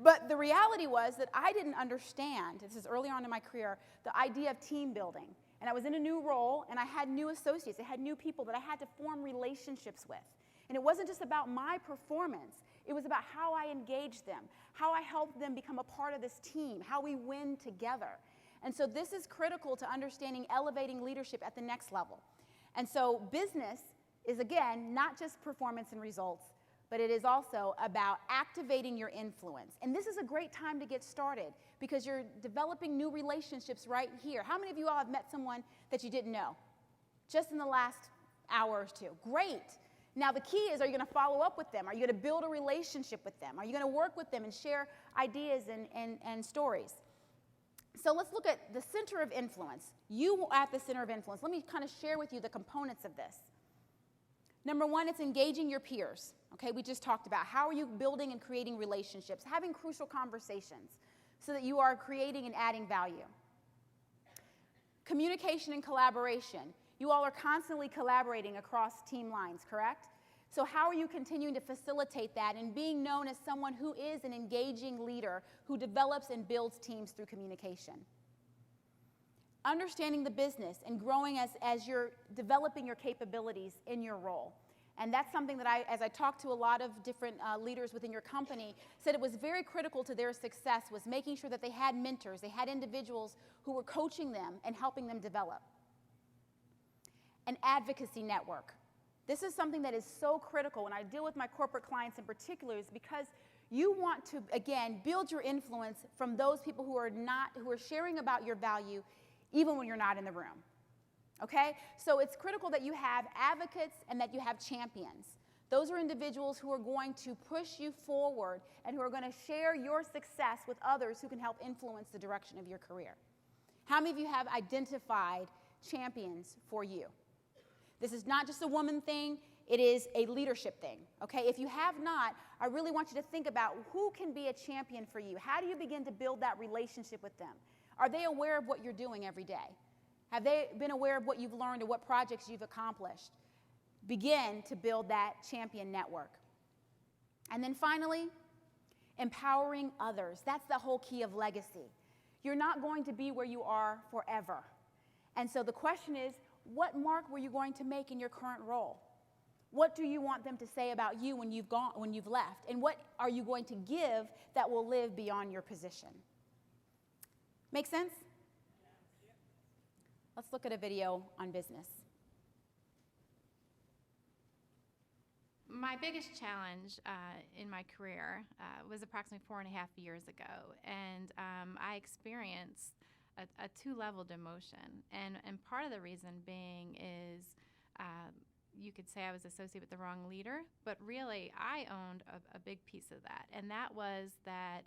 But the reality was that I didn't understand, this is early on in my career, the idea of team building. And I was in a new role and I had new associates, I had new people that I had to form relationships with. And it wasn't just about my performance, it was about how I engaged them, how I helped them become a part of this team, how we win together. And so this is critical to understanding elevating leadership at the next level. And so business is, again, not just performance and results, but it is also about activating your influence. And this is a great time to get started because you're developing new relationships right here. How many of you all have met someone that you didn't know just in the last hour or two? Great. Now the key is, are you going to follow up with them? Are you going to build a relationship with them? Are you going to work with them and share ideas and stories? So let's look at the center of influence. You at the center of influence. Let me kind of share with you the components of this. Number one, it's engaging your peers. Okay, we just talked about how are you building and creating relationships, having crucial conversations so that you are creating and adding value. Communication and collaboration. You all are constantly collaborating across team lines, correct? So how are you continuing to facilitate that and being known as someone who is an engaging leader who develops and builds teams through communication? Understanding the business and growing as you're developing your capabilities in your role. And that's something that as I talked to a lot of different leaders within your company, said it was very critical to their success was making sure that they had mentors, they had individuals who were coaching them and helping them develop. An advocacy network. This is something that is so critical when I deal with my corporate clients in particular is because you want to, again, build your influence from those people who are sharing about your value even when you're not in the room. Okay? So it's critical that you have advocates and that you have champions. Those are individuals who are going to push you forward and who are going to share your success with others who can help influence the direction of your career. How many of you have identified champions for you? This is not just a woman thing, it is a leadership thing, okay? If you have not, I really want you to think about who can be a champion for you. How do you begin to build that relationship with them? Are they aware of what you're doing every day? Have they been aware of what you've learned or what projects you've accomplished? Begin to build that champion network. And then finally, empowering others. That's the whole key of legacy. You're not going to be where you are forever. And so the question is, what mark were you going to make in your current role? What do you want them to say about you when you've left? And what are you going to give that will live beyond your position? Make sense? Let's look at a video on business. My biggest challenge in my career was approximately 4.5 years ago, and I experienced a two-level demotion, and part of the reason being is you could say I was associated with the wrong leader, but really I owned a big piece of that, and that was that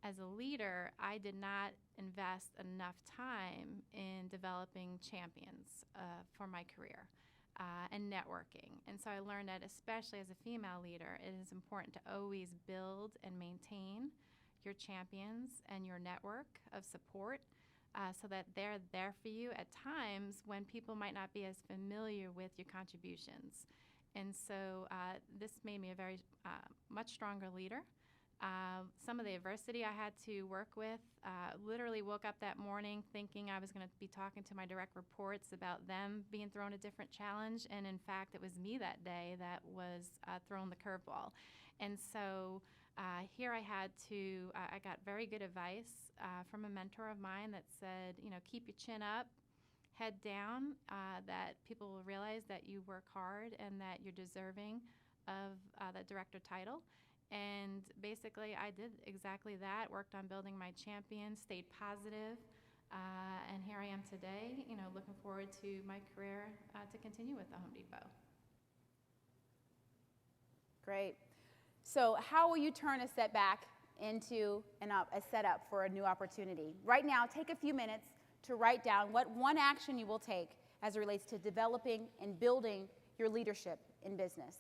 as a leader, I did not invest enough time in developing champions for my career and networking. And so I learned that especially as a female leader, it is important to always build and maintain your champions and your network of support so that they're there for you at times when people might not be as familiar with your contributions. And so this made me a very much stronger leader. Some of the adversity I had to work with, literally woke up that morning thinking I was going to be talking to my direct reports about them being thrown a different challenge, and in fact it was me that day that was thrown the curveball. And so here I got very good advice from a mentor of mine that said, keep your chin up, head down, that people will realize that you work hard and that you're deserving of the director title. And basically, I did exactly that, worked on building my champion, stayed positive, and here I am today, looking forward to my career to continue with the Home Depot. Great. So how will you turn a setback into a setup for a new opportunity? Right now, take a few minutes to write down what one action you will take as it relates to developing and building your leadership in business.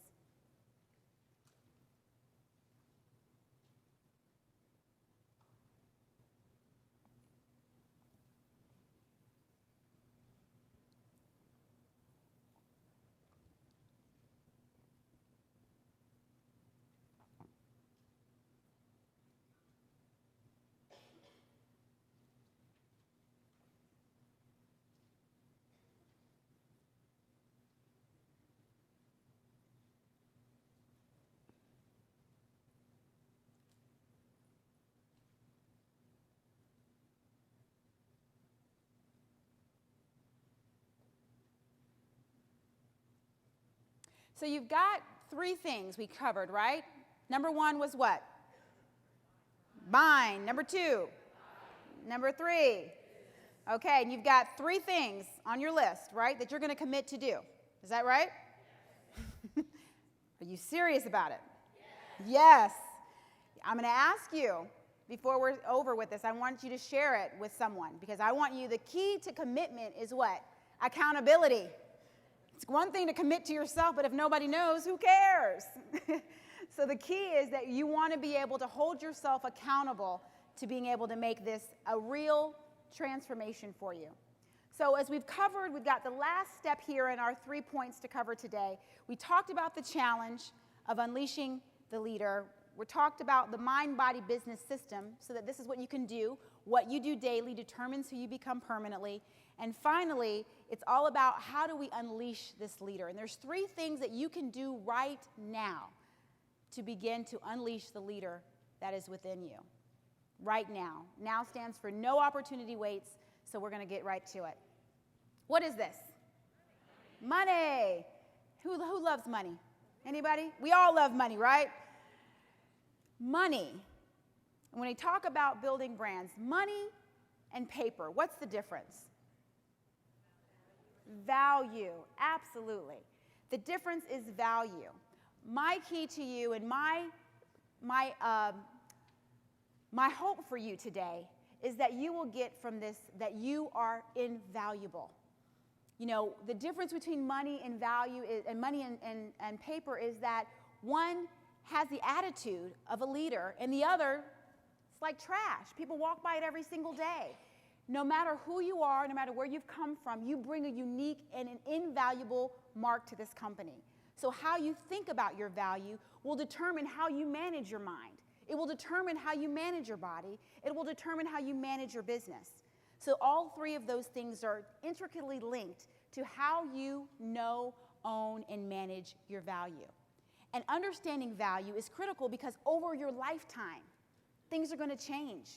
So you've got 3 things we covered, right? Number 1 was what? Bind. Number 2? Number 3? Okay, and you've got 3 things on your list, right, that you're going to commit to do. Is that right? Are you serious about it? Yes. I'm going to ask you, before we're over with this, I want you to share it with someone because I want you, the key to commitment is what? Accountability. It's one thing to commit to yourself, but if nobody knows, who cares? So the key is that you want to be able to hold yourself accountable to being able to make this a real transformation for you. So as we've covered, we've got the last step here in our 3 points to cover today. We talked about the challenge of unleashing the leader. We talked about the mind-body business system, so that this is what you can do. What you do daily determines who you become permanently. And finally, it's all about how do we unleash this leader. And there's 3 things that you can do right now to begin to unleash the leader that is within you. Right now. Now stands for no opportunity waits, so we're going to get right to it. What is this? Money. Who loves money? Anybody? We all love money, right? Money. And when we talk about building brands, money and paper, what's the difference? Value. Absolutely. The difference is value. My key to you and my hope for you today is that you will get from this that you are invaluable. You know, the difference between money and value and money and paper is that one has the attitude of a leader and the other, it's like trash. People walk by it every single day. No matter who you are, no matter where you've come from, you bring a unique and an invaluable mark to this company. So how you think about your value will determine how you manage your mind. It will determine how you manage your body. It will determine how you manage your business. So all 3 of those things are intricately linked to how you know, own, and manage your value. And understanding value is critical because over your lifetime, things are going to change.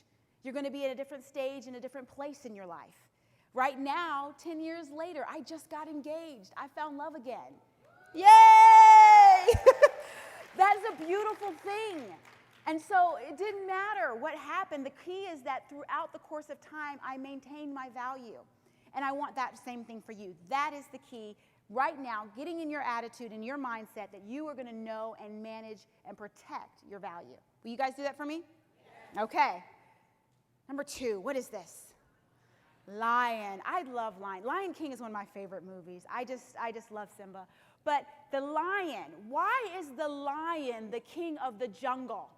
You're going to be at a different stage and a different place in your life. Right now, 10 years later, I just got engaged. I found love again. Yay! That's a beautiful thing. And so it didn't matter what happened. The key is that throughout the course of time, I maintained my value. And I want that same thing for you. That is the key right now, getting in your attitude and your mindset that you are going to know and manage and protect your value. Will you guys do that for me? Yeah. Okay. Number 2, what is this? Lion. I love Lion. Lion King is one of my favorite movies. I just love Simba. But the lion, why is the lion the king of the jungle?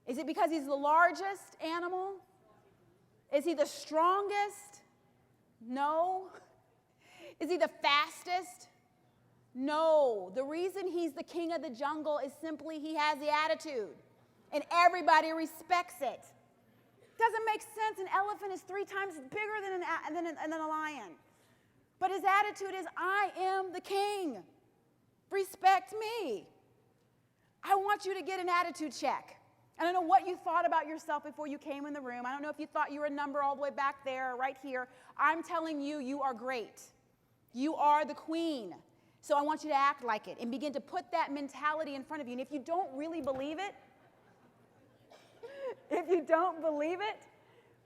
Is it because he's the largest animal? Is he the strongest? No. Is he the fastest? No. The reason he's the king of the jungle is simply he has the attitude, and everybody respects it. Doesn't make sense. An elephant is 3 times bigger than a lion. But his attitude is, I am the king. Respect me. I want you to get an attitude check. I don't know what you thought about yourself before you came in the room. I don't know if you thought you were a number all the way back there or right here. I'm telling you, you are great. You are the queen. So I want you to act like it and begin to put that mentality in front of you. And if you don't really believe it,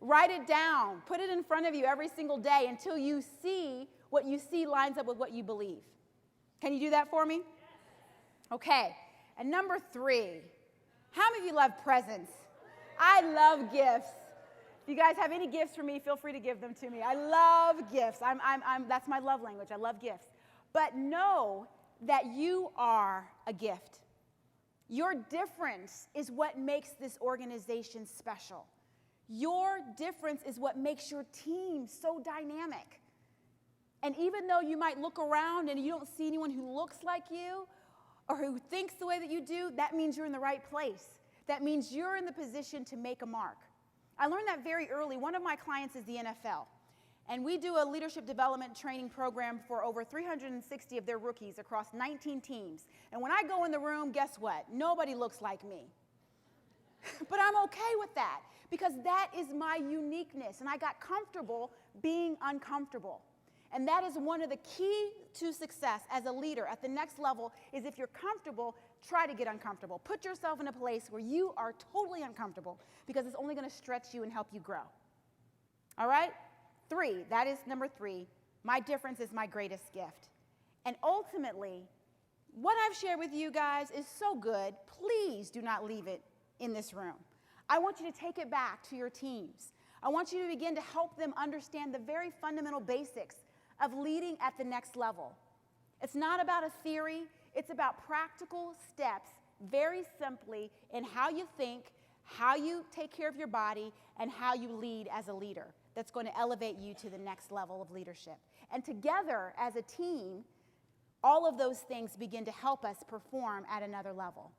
write it down. Put it in front of you every single day until you see what you see lines up with what you believe. Can you do that for me? Okay. And number 3, how many of you love presents? I love gifts. If you guys have any gifts for me, feel free to give them to me. I love gifts. That's my love language. I love gifts. But know that you are a gift. Your difference is what makes this organization special. Your difference is what makes your team so dynamic. And even though you might look around and you don't see anyone who looks like you or who thinks the way that you do, that means you're in the right place. That means you're in the position to make a mark. I learned that very early. One of my clients is the NFL. And we do a leadership development training program for over 360 of their rookies across 19 teams. And when I go in the room, guess what? Nobody looks like me. But I'm okay with that because that is my uniqueness. And I got comfortable being uncomfortable. And that is one of the key to success as a leader at the next level is if you're comfortable, try to get uncomfortable. Put yourself in a place where you are totally uncomfortable because it's only going to stretch you and help you grow. All right? 3, that is number 3. My difference is my greatest gift. And ultimately, what I've shared with you guys is so good. Please do not leave it in this room. I want you to take it back to your teams. I want you to begin to help them understand the very fundamental basics of leading at the next level. It's not about a theory, it's about practical steps, very simply, in how you think, how you take care of your body, and how you lead as a leader. That's going to elevate you to the next level of leadership. And together, as a team, all of those things begin to help us perform at another level.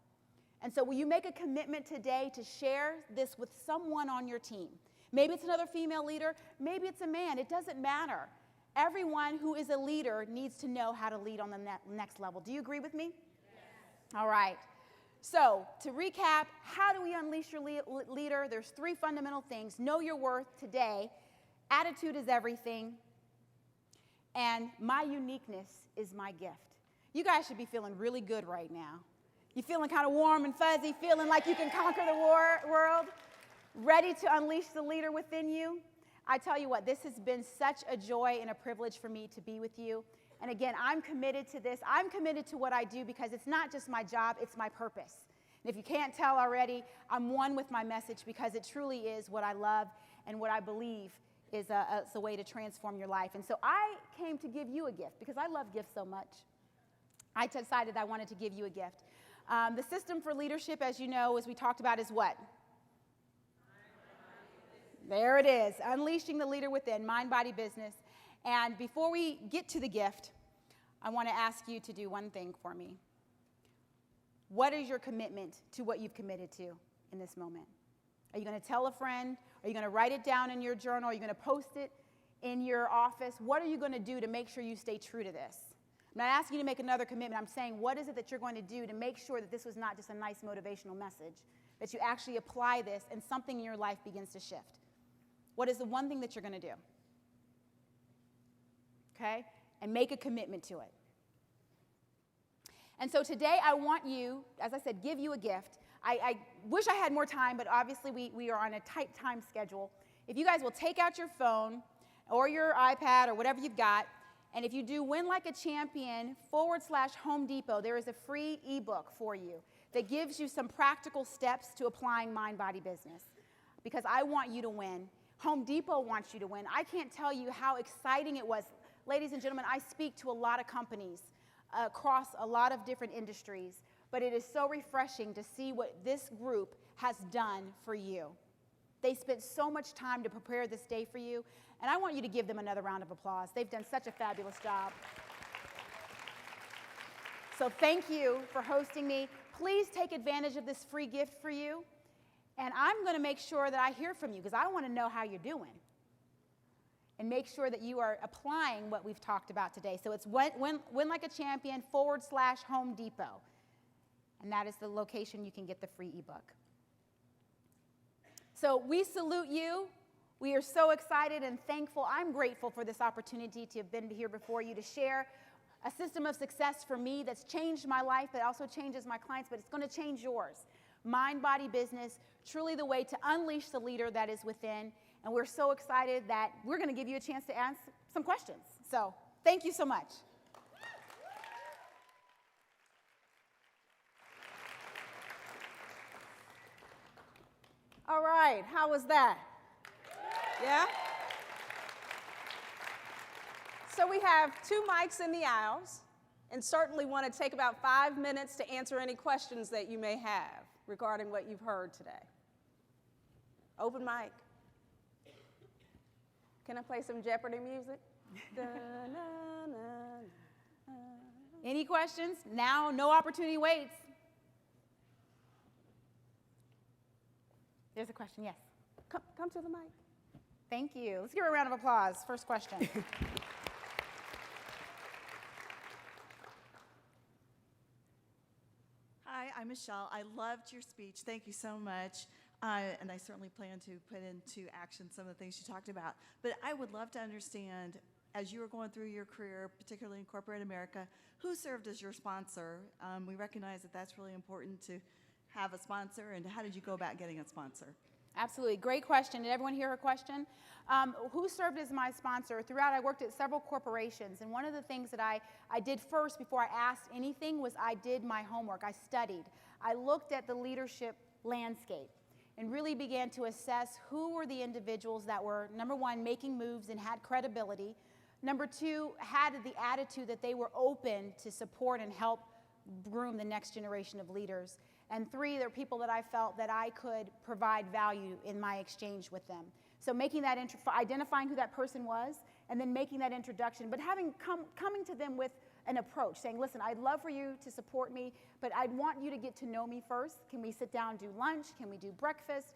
And so will you make a commitment today to share this with someone on your team? Maybe it's another female leader, maybe it's a man, it doesn't matter. Everyone who is a leader needs to know how to lead on the next level. Do you agree with me? Yes. All right. So to recap, how do we unleash your leader? There's 3 fundamental things. Know your worth today. Attitude is everything. And my uniqueness is my gift. You guys should be feeling really good right now. You feeling kind of warm and fuzzy, feeling like you can conquer the world, ready to unleash the leader within you? I tell you what, this has been such a joy and a privilege for me to be with you. And again, I'm committed to this. I'm committed to what I do because it's not just my job, it's my purpose. And if you can't tell already, I'm one with my message because it truly is what I love and what I believe is a way to transform your life. And so I came to give you a gift because I love gifts so much. I decided I wanted to give you a gift. The system for leadership, as you know, as we talked about, is what? There it is, unleashing the leader within, mind, body, business. And before we get to the gift, I want to ask you to do one thing for me. What is your commitment to what you've committed to in this moment? Are you going to tell a friend? Are you going to write it down in your journal? Are you going to post it in your office? What are you going to do to make sure you stay true to this? I'm not asking you to make another commitment. I'm saying, what is it that you're going to do to make sure that this was not just a nice motivational message, that you actually apply this and something in your life begins to shift? What is the one thing that you're going to do? Okay? And make a commitment to it. And so today I want you, as I said, give you a gift. I wish I had more time, but obviously we are on a tight time schedule. If you guys will take out your phone or your iPad or whatever you've got, and if you do Win Like a Champion /Home Depot, there is a free ebook for you that gives you some practical steps to applying mind, body, business. Because I want you to win. Home Depot wants you to win. I can't tell you how exciting it was. Ladies and gentlemen, I speak to a lot of companies across a lot of different industries, but it is so refreshing to see what this group has done for you. They spent so much time to prepare this day for you, and I want you to give them another round of applause. They've done such a fabulous job. So thank you for hosting me. Please take advantage of this free gift for you. And I'm going to make sure that I hear from you because I want to know how you're doing. And make sure that you are applying what we've talked about today. So it's Win Like a Champion /Home Depot. And that is the location you can get the free ebook. So we salute you. We are so excited and thankful. I'm grateful for this opportunity to have been here before you to share a system of success for me that's changed my life, that also changes my clients, but it's going to change yours. Mind, body, business, truly the way to unleash the leader that is within. And we're so excited that we're going to give you a chance to ask some questions. So thank you so much. All right, how was that? Yeah? So we have 2 mics in the aisles, and certainly want to take about 5 minutes to answer any questions that you may have regarding what you've heard today. Open mic. Can I play some Jeopardy music? Any questions? Now, no opportunity waits. There's a question, yes. Come to the mic. Thank you. Let's give her a round of applause. First question. Hi, I'm Michelle. I loved your speech. Thank you so much. And I certainly plan to put into action some of the things you talked about. But I would love to understand, as you were going through your career, particularly in corporate America, who served as your sponsor? We recognize that that's really important to have a sponsor, and how did you go about getting a sponsor? Absolutely. Great question. Did everyone hear her question? Who served as my sponsor? Throughout, I worked at several corporations, and one of the things that I did first before I asked anything was I did my homework. I studied. I looked at the leadership landscape and really began to assess who were the individuals that were, number one, making moves and had credibility. Number 2, had the attitude that they were open to support and help groom the next generation of leaders. And 3, they're people that I felt that I could provide value in my exchange with them. So making that, identifying who that person was, and then making that introduction, but coming to them with an approach, saying, listen, I'd love for you to support me, but I'd want you to get to know me first. Can we sit down and do lunch? Can we do breakfast?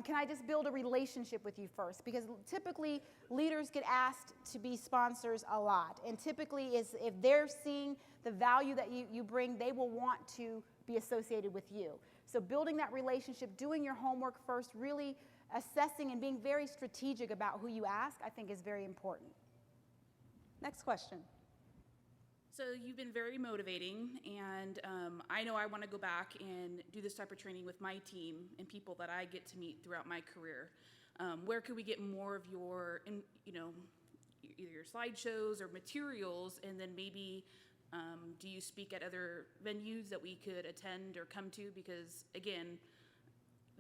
Can I just build a relationship with you first? Because typically leaders get asked to be sponsors a lot. And typically if they're seeing the value that you bring, they will want to be associated with you. So building that relationship, doing your homework first, really assessing and being very strategic about who you ask, I think is very important. Next question. So you've been very motivating, and I know I want to go back and do this type of training with my team and people that I get to meet throughout my career. Where could we get more of your, either your slideshows or materials, and then maybe do you speak at other venues that we could attend or come to? Because again,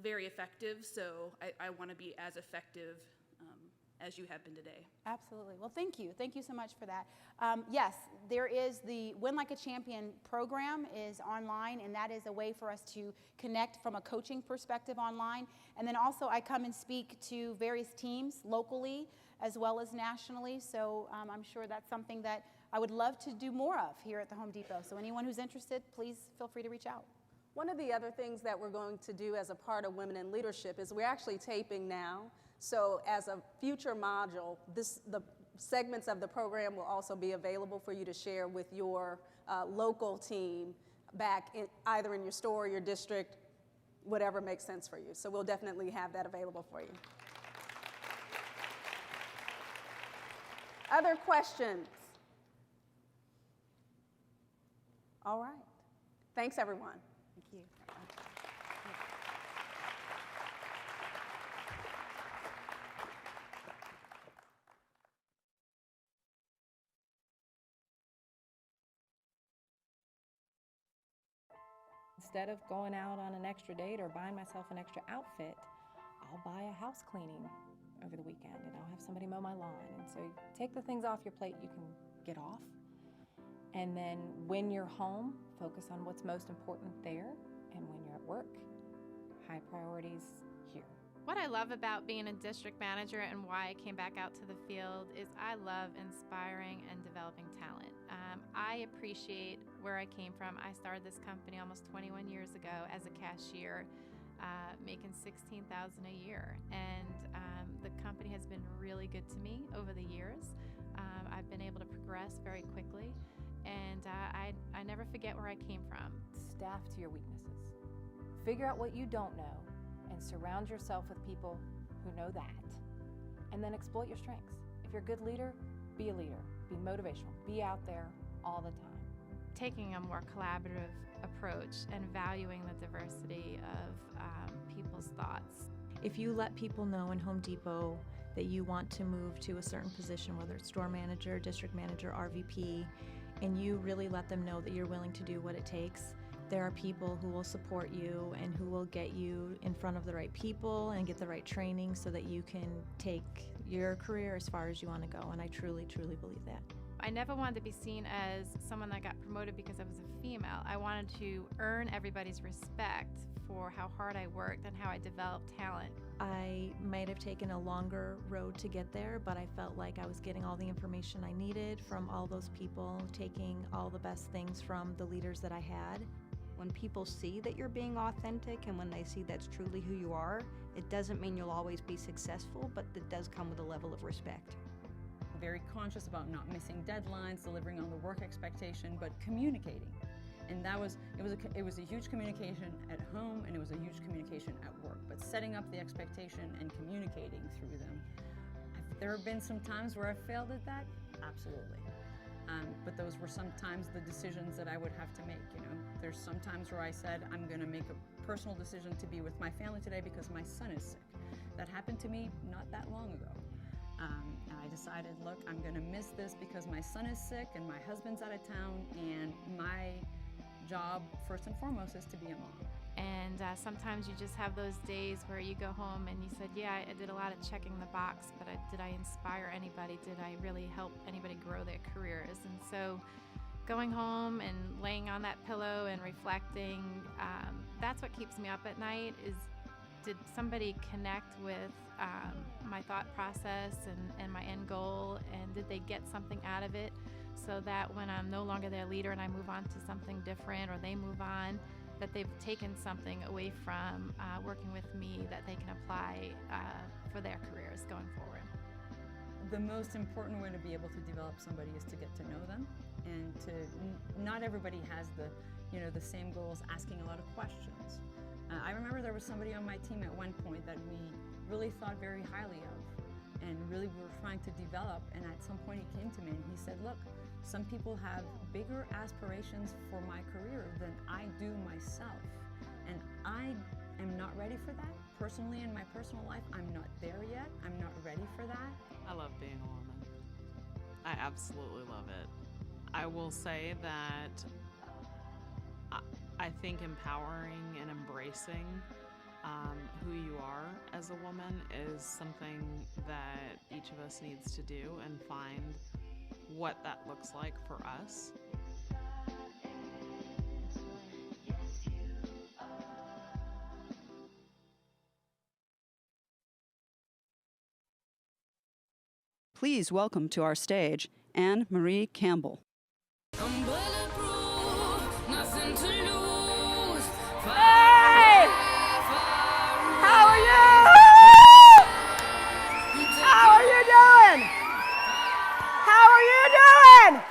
very effective, so I want to be as effective as you have been today. Absolutely. Well, thank you. Thank you so much for that. Yes, there is the Win Like a Champion program is online, and that is a way for us to connect from a coaching perspective online. And then also I come and speak to various teams locally as well as nationally, so I'm sure that's something that I would love to do more of here at the Home Depot. So anyone who's interested, please feel free to reach out. One of the other things that we're going to do as a part of Women in Leadership is we're actually taping now. So as a future module, the segments of the program will also be available for you to share with your local team back either in your store, your district, whatever makes sense for you. So we'll definitely have that available for you. Other questions? All right. Thanks, everyone. Thank you. Instead of going out on an extra date or buying myself an extra outfit, I'll buy a house cleaning over the weekend and I'll have somebody mow my lawn. And so take the things off your plate you can get off. And then when you're home, focus on what's most important there. And when you're at work, high priorities here. What I love about being a district manager and why I came back out to the field is I love inspiring and developing talent. I appreciate where I came from. I started this company almost 21 years ago as a cashier, making $16,000 a year. And the company has been really good to me over the years. I've been able to progress very quickly, and I never forget where I came from. Staff to your weaknesses. Figure out what you don't know and surround yourself with people who know that. And then exploit your strengths. If you're a good leader, be a leader. Be motivational. Be out there all the time. Taking a more collaborative approach and valuing the diversity of people's thoughts. If you let people know in Home Depot that you want to move to a certain position, whether it's store manager, district manager, RVP, and you really let them know that you're willing to do what it takes, there are people who will support you and who will get you in front of the right people and get the right training so that you can take your career as far as you want to go. And I truly, truly believe that. I never wanted to be seen as someone that got promoted because I was a female. I wanted to earn everybody's respect for how hard I worked and how I developed talent. I might have taken a longer road to get there, but I felt like I was getting all the information I needed from all those people, taking all the best things from the leaders that I had. When people see that you're being authentic and when they see that's truly who you are, it doesn't mean you'll always be successful, but it does come with a level of respect. Very conscious about not missing deadlines, delivering on the work expectation, but communicating. And it was a huge communication at home and it was a huge communication at work, but setting up the expectation and communicating through them. There have been some times where I failed at that, absolutely. But those were sometimes the decisions that I would have to make, you know. There's some times where I said, I'm gonna make a personal decision to be with my family today because my son is sick. That happened to me not that long ago. And I decided, look, I'm gonna miss this because my son is sick and my husband's out of town and my job, first and foremost, is to be a mom. And sometimes you just have those days where you go home and you said, yeah, I did a lot of checking the box, but did I inspire anybody? Did I really help anybody grow their careers? And so going home and laying on that pillow and reflecting, that's what keeps me up at night is, did somebody connect with my thought process and my end goal, and did they get something out of it so that when I'm no longer their leader and I move on to something different, or they move on, that they've taken something away from working with me that they can apply for their careers going forward. The most important way to be able to develop somebody is to get to know them, and to not everybody has the same goals, asking a lot of questions. I remember there was somebody on my team at one point that we really thought very highly of, and really were trying to develop, and at some point he came to me and he said, look, some people have bigger aspirations for my career than I do myself, and I am not ready for that. Personally, in my personal life, I'm not there yet. I'm not ready for that. I love being a woman. I absolutely love it. I will say that I think empowering and embracing who you are as a woman is something that each of us needs to do and find what that looks like for us. Please welcome to our stage Anne Marie Campbell. I'm bulletproof, nothing to lose. Hey! How are you? How are you doing? How are you doing?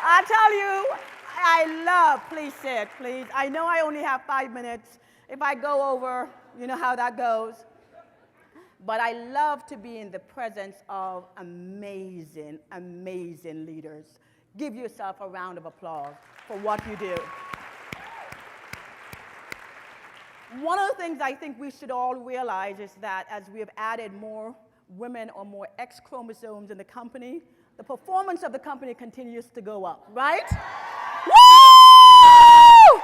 I tell you, I love, please sit, please. I know I only have 5 minutes. If I go over, you know how that goes. But I love to be in the presence of amazing, amazing leaders. Give yourself a round of applause for what you do. One of the things I think we should all realize is that as we have added more women or more X chromosomes in the company, the performance of the company continues to go up, right? Woo!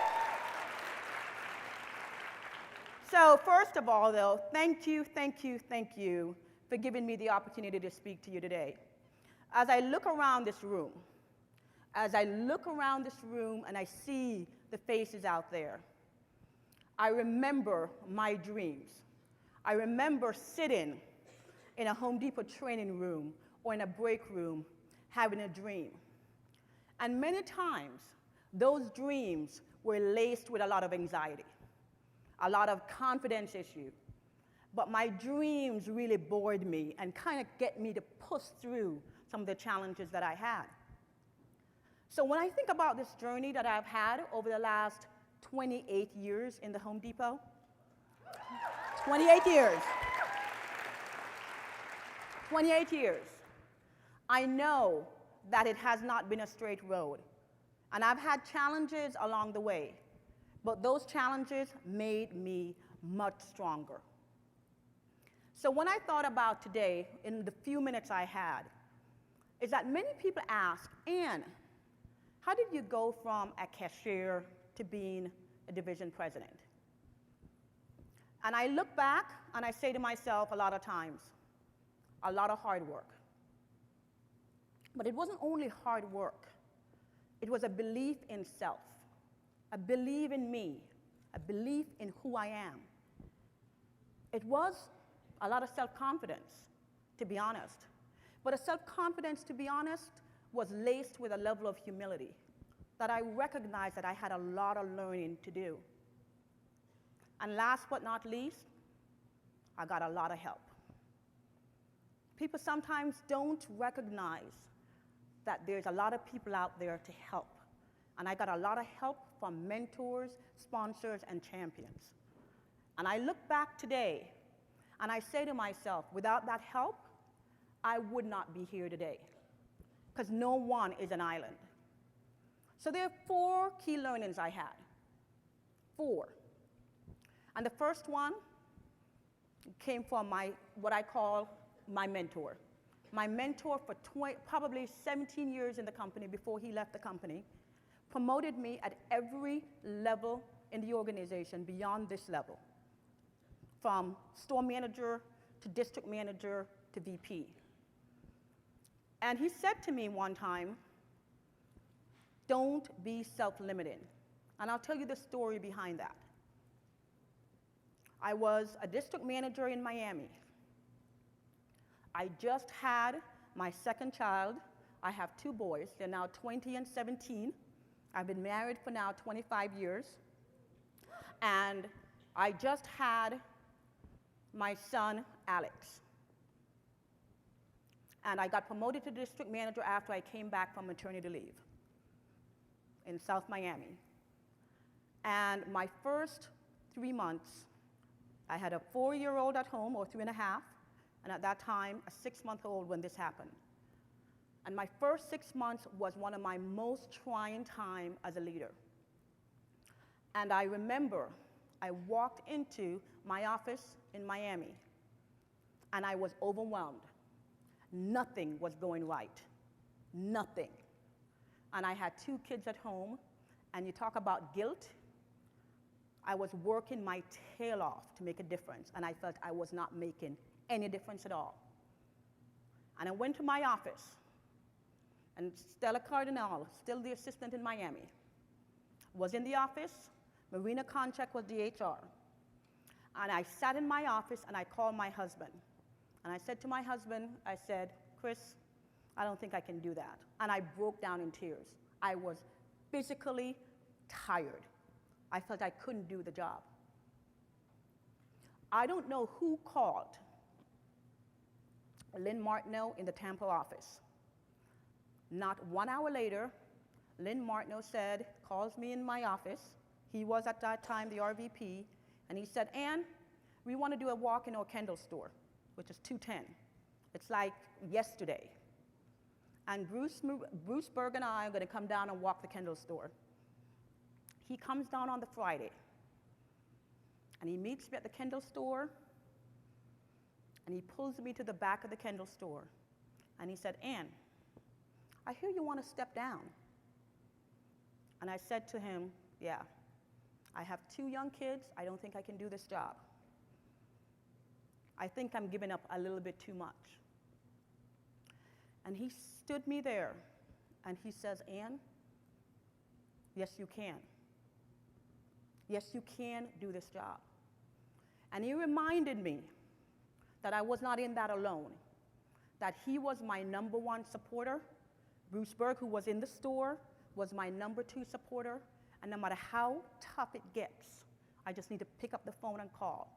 So first of all, though, thank you for giving me the opportunity to speak to you today. As I look around this room, and I see the faces out there, I remember my dreams. I remember sitting in a Home Depot training room or in a break room having a dream. And many times, those dreams were laced with a lot of anxiety, a lot of confidence issues. But my dreams really bored me and kind of get me to push through some of the challenges that I had. So when I think about this journey that I've had over the last 28 years in the Home Depot, 28 years. 28 years. I know that it has not been a straight road. And I've had challenges along the way. But those challenges made me much stronger. So when I thought about today, in the few minutes I had, is that many people ask, Anne, how did you go from a cashier to being a division president? And I look back and I say to myself a lot of times, a lot of hard work. But it wasn't only hard work. It was a belief in self, a belief in me, a belief in who I am. It was a lot of self-confidence, to be honest. But a self-confidence, to be honest, was laced with a level of humility that I recognized that I had a lot of learning to do. And last but not least, I got a lot of help. People sometimes don't recognize that there's a lot of people out there to help. And I got a lot of help from mentors, sponsors, and champions. And I look back today, and I say to myself, without that help, I would not be here today, because no one is an island. So there are 4 key learnings I had. 4. And the first one came from what I call my mentor. My mentor for probably 17 years in the company before he left the company promoted me at every level in the organization beyond this level, from store manager to district manager to VP. And he said to me one time, don't be self-limiting. And I'll tell you the story behind that. I was a district manager in Miami. I just had my second child. I have two boys. They're now 20 and 17. I've been married for now 25 years. And I just had my son, Alex. And I got promoted to district manager after I came back from maternity leave in South Miami. And my first 3 months, I had a 4-year-old at home, or 3.5, and at that time, a 6-month-old when this happened. And my first 6 months was one of my most trying times as a leader. And I remember I walked into my office in Miami, and I was overwhelmed. Nothing was going right. Nothing. And I had 2 kids at home, and you talk about guilt. I was working my tail off to make a difference, and I felt I was not making any difference at all. And I went to my office, and Stella Cardinal, still the assistant in Miami, was in the office. Marina Konchak was the HR. And I sat in my office, and I called my husband. And I said to my husband, I said, Chris, I don't think I can do that. And I broke down in tears. I was physically tired. I felt I couldn't do the job. I don't know who called Lynn Martineau in the Tampa office. Not 1 hour later, Lynn Martineau calls me in my office. He was at that time the RVP, and he said, Ann, we want to do a walk in our Kendall store, which is 210. It's like yesterday. And Bruce Berg and I are going to come down and walk the Kendall store. He comes down on the Friday, and he meets me at the Kendall store, and he pulls me to the back of the Kendall store, and he said, Ann, I hear you want to step down. And I said to him, yeah, I have 2 young kids. I don't think I can do this job. I think I'm giving up a little bit too much. And he stood me there, and he says, Ann, yes, you can. Yes, you can do this job. And he reminded me that I was not in that alone, that he was my #1 supporter. Bruce Berg, who was in the store, was my #2 supporter. And no matter how tough it gets, I just need to pick up the phone and call.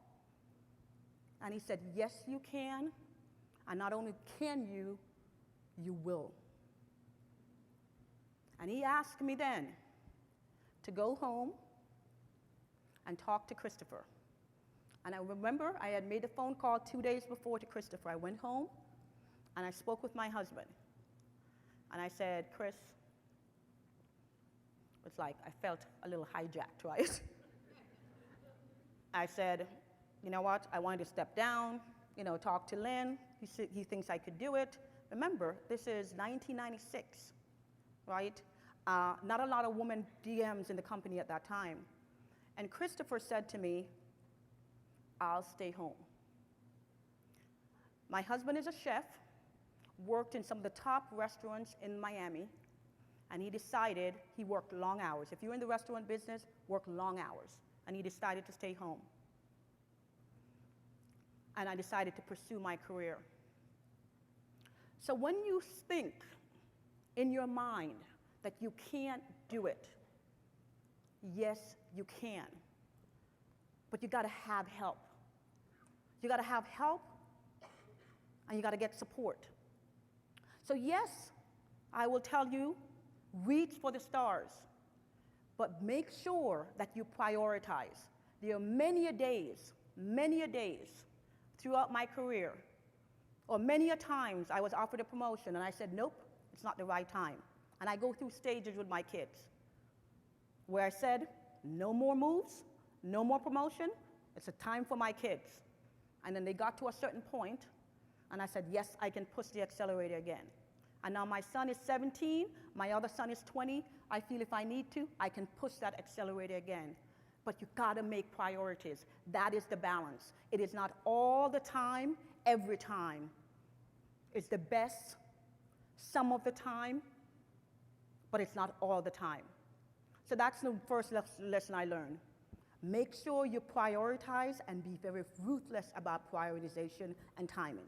And he said, yes, you can. And not only can you, you will. And he asked me then to go home and talk to Christopher. And I remember I had made a phone call 2 days before to Christopher. I went home, and I spoke with my husband. And I said, Chris, it's like I felt a little hijacked, right? I said, you know what? I wanted to step down, talk to Lynn. He thinks I could do it. Remember, this is 1996, right? Not a lot of women DMs in the company at that time. And Christopher said to me, I'll stay home. My husband is a chef, worked in some of the top restaurants in Miami, and he decided he worked long hours. If you're in the restaurant business, work long hours. And he decided to stay home. And I decided to pursue my career. So when you think in your mind that you can't do it, yes, you can. But you got to have help. You got to have help, and you got to get support. So yes, I will tell you, reach for the stars, but make sure that you prioritize. There are many days throughout my career, or many a times I was offered a promotion, and I said, nope, it's not the right time. And I go through stages with my kids where I said, no more moves, no more promotion, it's a time for my kids. And then they got to a certain point, and I said, yes, I can push the accelerator again. And now my son is 17, my other son is 20. I feel if I need to, I can push that accelerator again. But you gotta make priorities. That is the balance. It is not all the time, every time. It's the best some of the time, but it's not all the time. So that's the first lesson I learned. Make sure you prioritize and be very ruthless about prioritization and timing.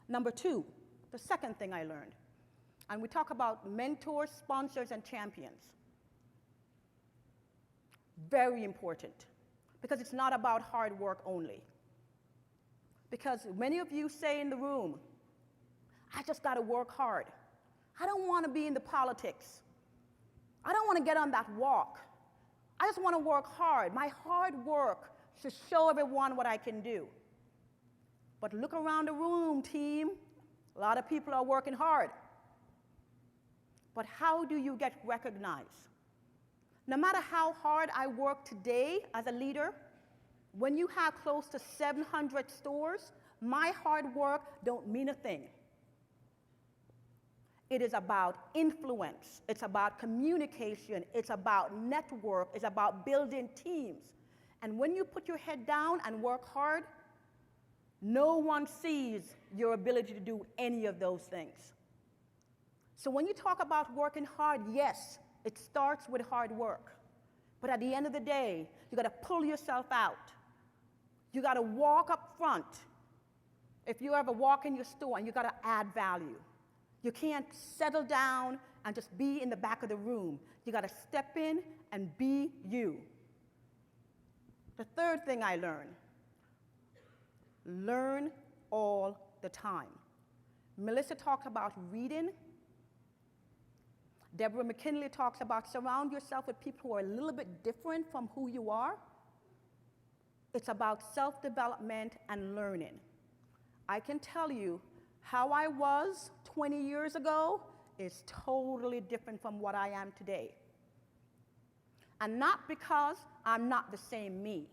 Number two, the second thing I learned, and we talk about mentors, sponsors, and champions. Very important, because it's not about hard work only. Because many of you say in the room, I just got to work hard. I don't want to be in the politics. I don't want to get on that walk. I just want to work hard. My hard work should show everyone what I can do. But look around the room, team. A lot of people are working hard. But how do you get recognized? No matter how hard I work today as a leader, when you have close to 700 stores, my hard work don't mean a thing. It is about influence. It's about communication. It's about network. It's about building teams. And when you put your head down and work hard, no one sees your ability to do any of those things. So when you talk about working hard, yes, it starts with hard work. But at the end of the day, you got to pull yourself out. You got to walk up front. If you ever walk in your store, and you got to add value. You can't settle down and just be in the back of the room. You got to step in and be you. The third thing I learned, learn all the time. Melissa talked about reading. Deborah McKinley talks about surround yourself with people who are a little bit different from who you are. It's about self-development and learning. I can tell you how I was 20 years ago is totally different from what I am today. And not because I'm not the same me,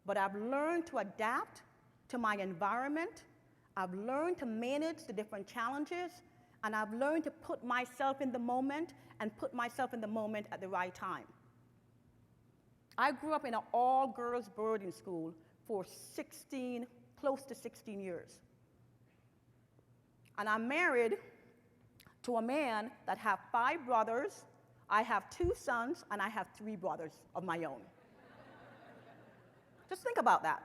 but I've learned to adapt to my environment. I've learned to manage the different challenges, and I've learned to put myself in the moment and put myself in the moment at the right time. I grew up in an all-girls boarding school for close to 16 years. And I'm married to a man that have 5 brothers. I have 2 sons, and I have 3 brothers of my own. Just think about that.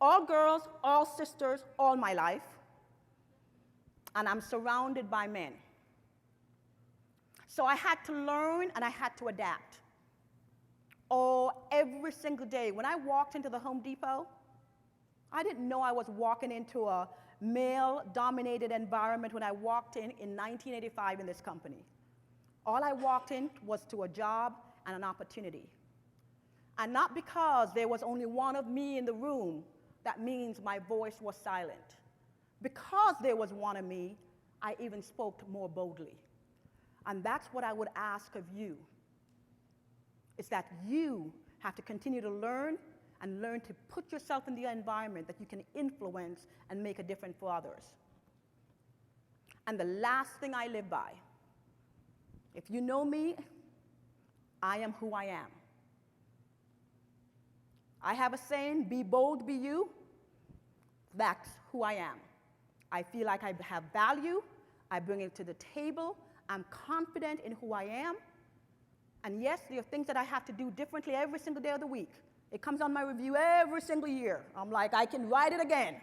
All girls, all sisters, all my life. And I'm surrounded by men. So I had to learn and I had to adapt. Every single day. When I walked into the Home Depot, I didn't know I was walking into a male-dominated environment when I walked in 1985 in this company. All I walked in was to a job and an opportunity. And not because there was only one of me in the room, that means my voice was silent. Because there was one of me, I even spoke more boldly. And that's what I would ask of you, is that you have to continue to learn and learn to put yourself in the environment that you can influence and make a difference for others. And the last thing I live by, if you know me, I am who I am. I have a saying, be bold, be you. That's who I am. I feel like I have value. I bring it to the table. I'm confident in who I am. And yes, there are things that I have to do differently every single day of the week. It comes on my review every single year. I'm like, I can write it again.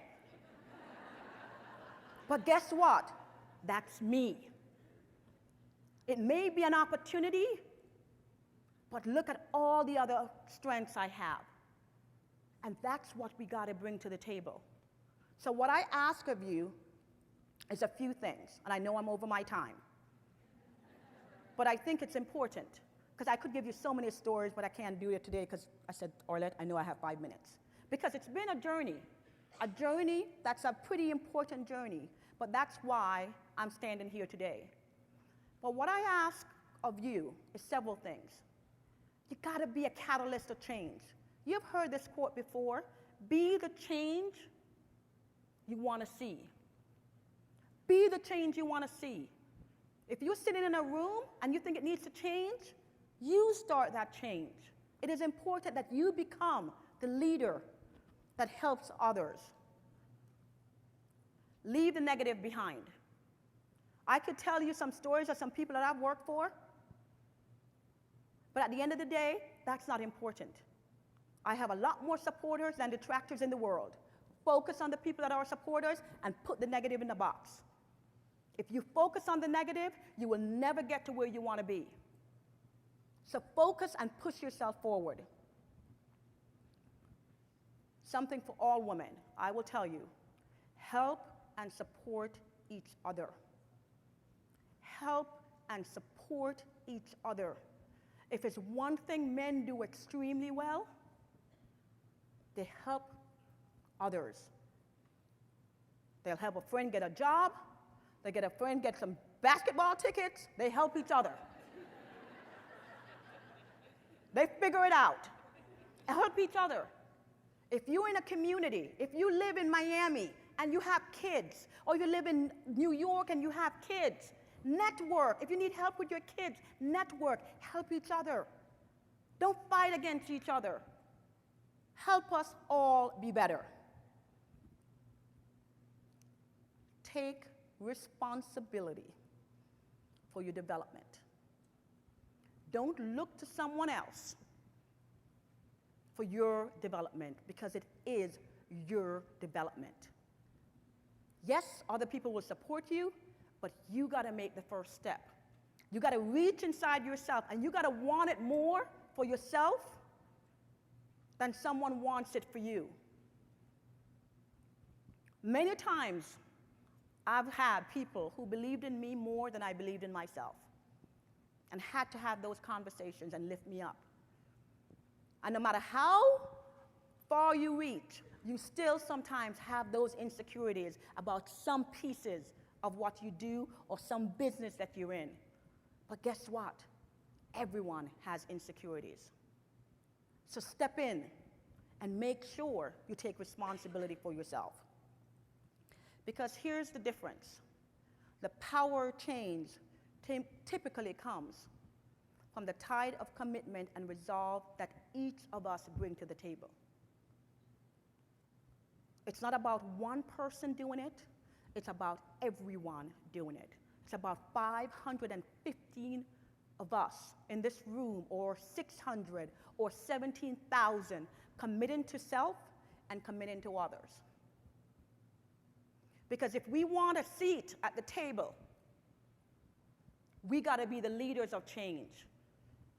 But guess what? That's me. It may be an opportunity, but look at all the other strengths I have. And that's what we got to bring to the table. So what I ask of you is a few things, and I know I'm over my time. But I think it's important, because I could give you so many stories, but I can't do it today because I said, Orlette, I know I have 5 minutes. Because it's been a journey that's a pretty important journey, but that's why I'm standing here today. But what I ask of you is several things. You gotta be a catalyst of change. You've heard this quote before, be the change you wanna see. Be the change you want to see. If you're sitting in a room and you think it needs to change, you start that change. It is important that you become the leader that helps others. Leave the negative behind. I could tell you some stories of some people that I've worked for, but at the end of the day, that's not important. I have a lot more supporters than detractors in the world. Focus on the people that are supporters and put the negative in the box. If you focus on the negative, you will never get to where you want to be. So focus and push yourself forward. Something for all women, I will tell you. Help and support each other. Help and support each other. If it's one thing men do extremely well, they help others. They'll help a friend get a job. They get a friend get some basketball tickets. They help each other. They figure it out. Help each other. If you're in a community, if you live in Miami and you have kids, or you live in New York and you have kids, network. If you need help with your kids, network. Help each other. Don't fight against each other. Help us all be better. Take responsibility for your development. Don't look to someone else for your development, because it is your development. Yes, other people will support you, but you got to make the first step. You got to reach inside yourself, and you got to want it more for yourself than someone wants it for you. Many times, I've had people who believed in me more than I believed in myself, and had to have those conversations and lift me up. And no matter how far you reach, you still sometimes have those insecurities about some pieces of what you do or some business that you're in. But guess what? Everyone has insecurities. So step in and make sure you take responsibility for yourself. Because here's the difference. The power change typically comes from the tide of commitment and resolve that each of us bring to the table. It's not about one person doing it, it's about everyone doing it. It's about 515 of us in this room, or 600 or 17,000 committing to self and committing to others. Because if we want a seat at the table, we got to be the leaders of change.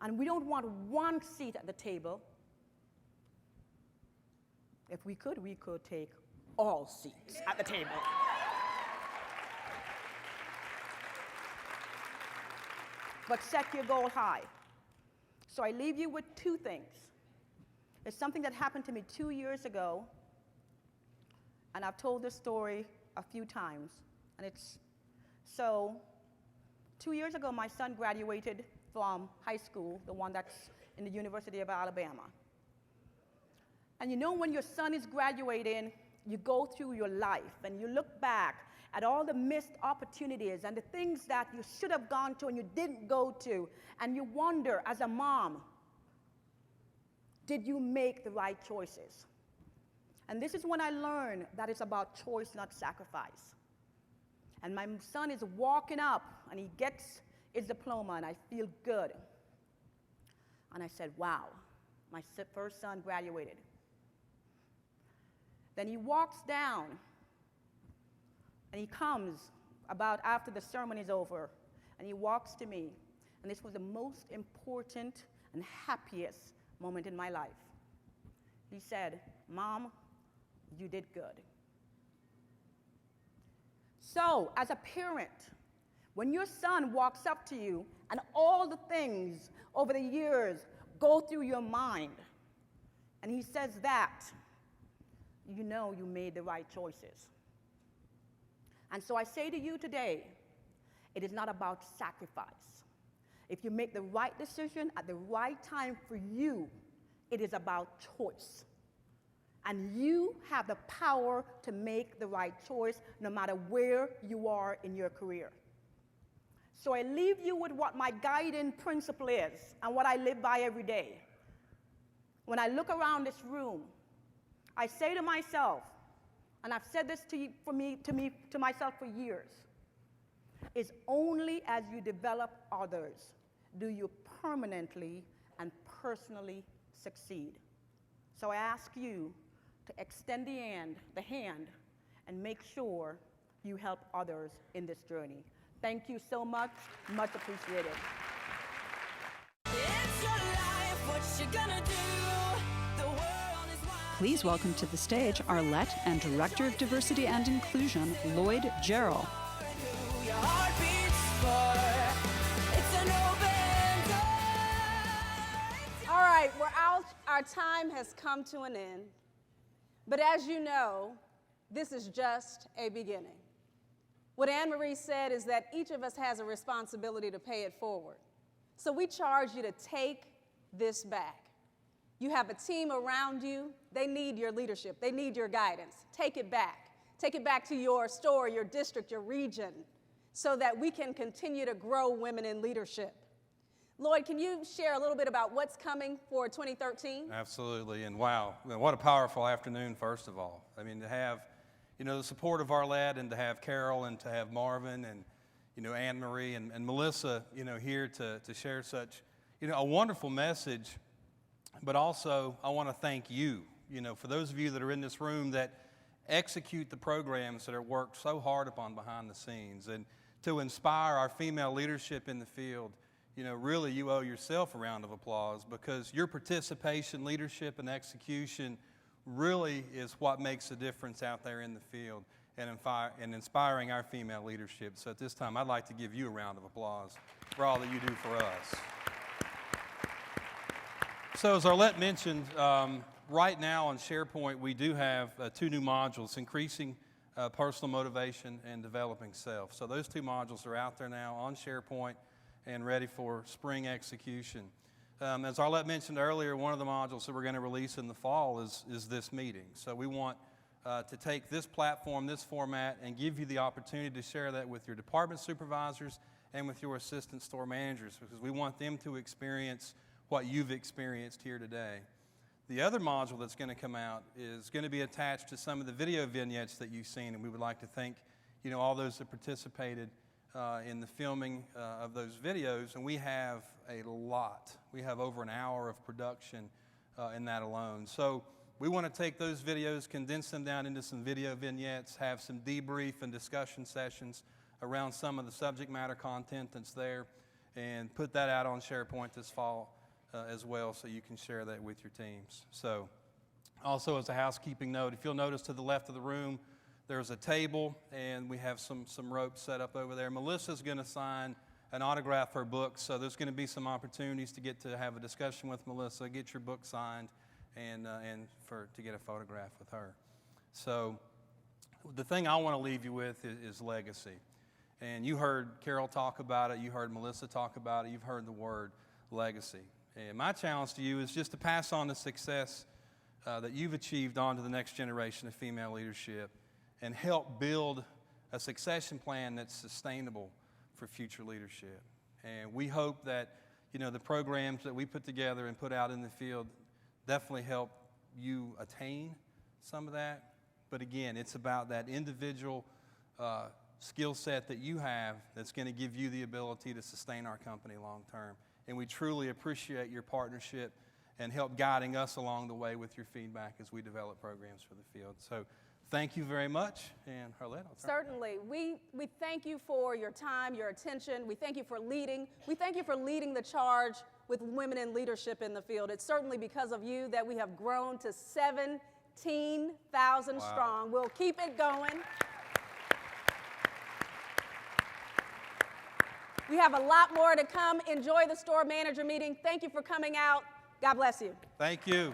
And we don't want one seat at the table. If we could take all seats at the table. But set your goal high. So I leave you with two things. It's something that happened to me 2 years ago, and I've told this story a few times. And it's so 2 years ago, my son graduated from high school, the one that's in the University of Alabama. And you know, when your son is graduating, you go through your life and you look back at all the missed opportunities and the things that you should have gone to and you didn't go to, and you wonder, as a mom, did you make the right choices? And this is when I learned that it's about choice, not sacrifice. And my son is walking up, and he gets his diploma, and I feel good. And I said, wow, my first son graduated. Then he walks down, and he comes about after the ceremony is over, and he walks to me. And this was the most important and happiest moment in my life. He said, Mom, you did good. So, as a parent, when your son walks up to you and all the things over the years go through your mind, and he says that, you know you made the right choices. And so I say to you today, it is not about sacrifice. If you make the right decision at the right time for you, it is about choice. And you have the power to make the right choice no matter where you are in your career. So I leave you with what my guiding principle is and what I live by every day. When I look around this room, I say to myself, and I've said this to myself for years, it's only as you develop others do you permanently and personally succeed. So I ask you to extend the hand and make sure you help others in this journey. Thank you so much. Much appreciated. It's your life, what you gonna do? The world is wide. Please welcome to the stage Arlette and Director of Diversity and Inclusion, Lloyd Jarrell. Your heart beats for. It's an open door. All right, we're out. Our time has come to an end. But as you know, this is just a beginning. What Anne Marie said is that each of us has a responsibility to pay it forward. So we charge you to take this back. You have a team around you. They need your leadership. They need your guidance. Take it back. Take it back to your store, your district, your region, so that we can continue to grow women in leadership. Lloyd, can you share a little bit about what's coming for 2013? Absolutely, and wow, what a powerful afternoon, first of all. I mean, to have, the support of Arlette, and to have Carol, and to have Marvin, and, Anne Marie, and Melissa, here to share such, a wonderful message. But also, I want to thank you, for those of you that are in this room that execute the programs that are worked so hard upon behind the scenes, and to inspire our female leadership in the field. Really you owe yourself a round of applause, because your participation, leadership, and execution really is what makes a difference out there in the field and inspiring our female leadership. So at this time, I'd like to give you a round of applause for all that you do for us. So as Arlette mentioned, right now on SharePoint, we do have 2 new modules, increasing personal motivation and developing self. So those 2 modules are out there now on SharePoint and ready for spring execution. As Arlette mentioned earlier, one of the modules that we're going to release in the fall is this meeting. So we want to take this platform, this format, and give you the opportunity to share that with your department supervisors and with your assistant store managers, because we want them to experience what you've experienced here today. The other module that's going to come out is going to be attached to some of the video vignettes that you've seen, and we would like to thank all those that participated in the filming of those videos, and we have a lot. We have over an hour of production in that alone. So we want to take those videos, condense them down into some video vignettes, have some debrief and discussion sessions around some of the subject matter content that's there, and put that out on SharePoint this fall as well, so you can share that with your teams. So also, as a housekeeping note, if you'll notice to the left of the room, there's a table, and we have some ropes set up over there. Melissa's going to sign an autograph for her book, so there's going to be some opportunities to get to have a discussion with Melissa, get your book signed, and to get a photograph with her. So the thing I want to leave you with is legacy. And you heard Carol talk about it, you heard Melissa talk about it, you've heard the word legacy. And my challenge to you is just to pass on the success that you've achieved on to the next generation of female leadership, and help build a succession plan that's sustainable for future leadership. And we hope that, the programs that we put together and put out in the field definitely help you attain some of that. But again, it's about that individual skill set that you have that's going to give you the ability to sustain our company long term. And we truly appreciate your partnership and help guiding us along the way with your feedback as we develop programs for the field. So thank you very much. And Arlette, Certainly. We thank you for your time, your attention. We thank you for leading. We thank you for leading the charge with women in leadership in the field. It's certainly because of you that we have grown to 17,000 strong. We'll keep it going. We have a lot more to come. Enjoy the store manager meeting. Thank you for coming out. God bless you. Thank you.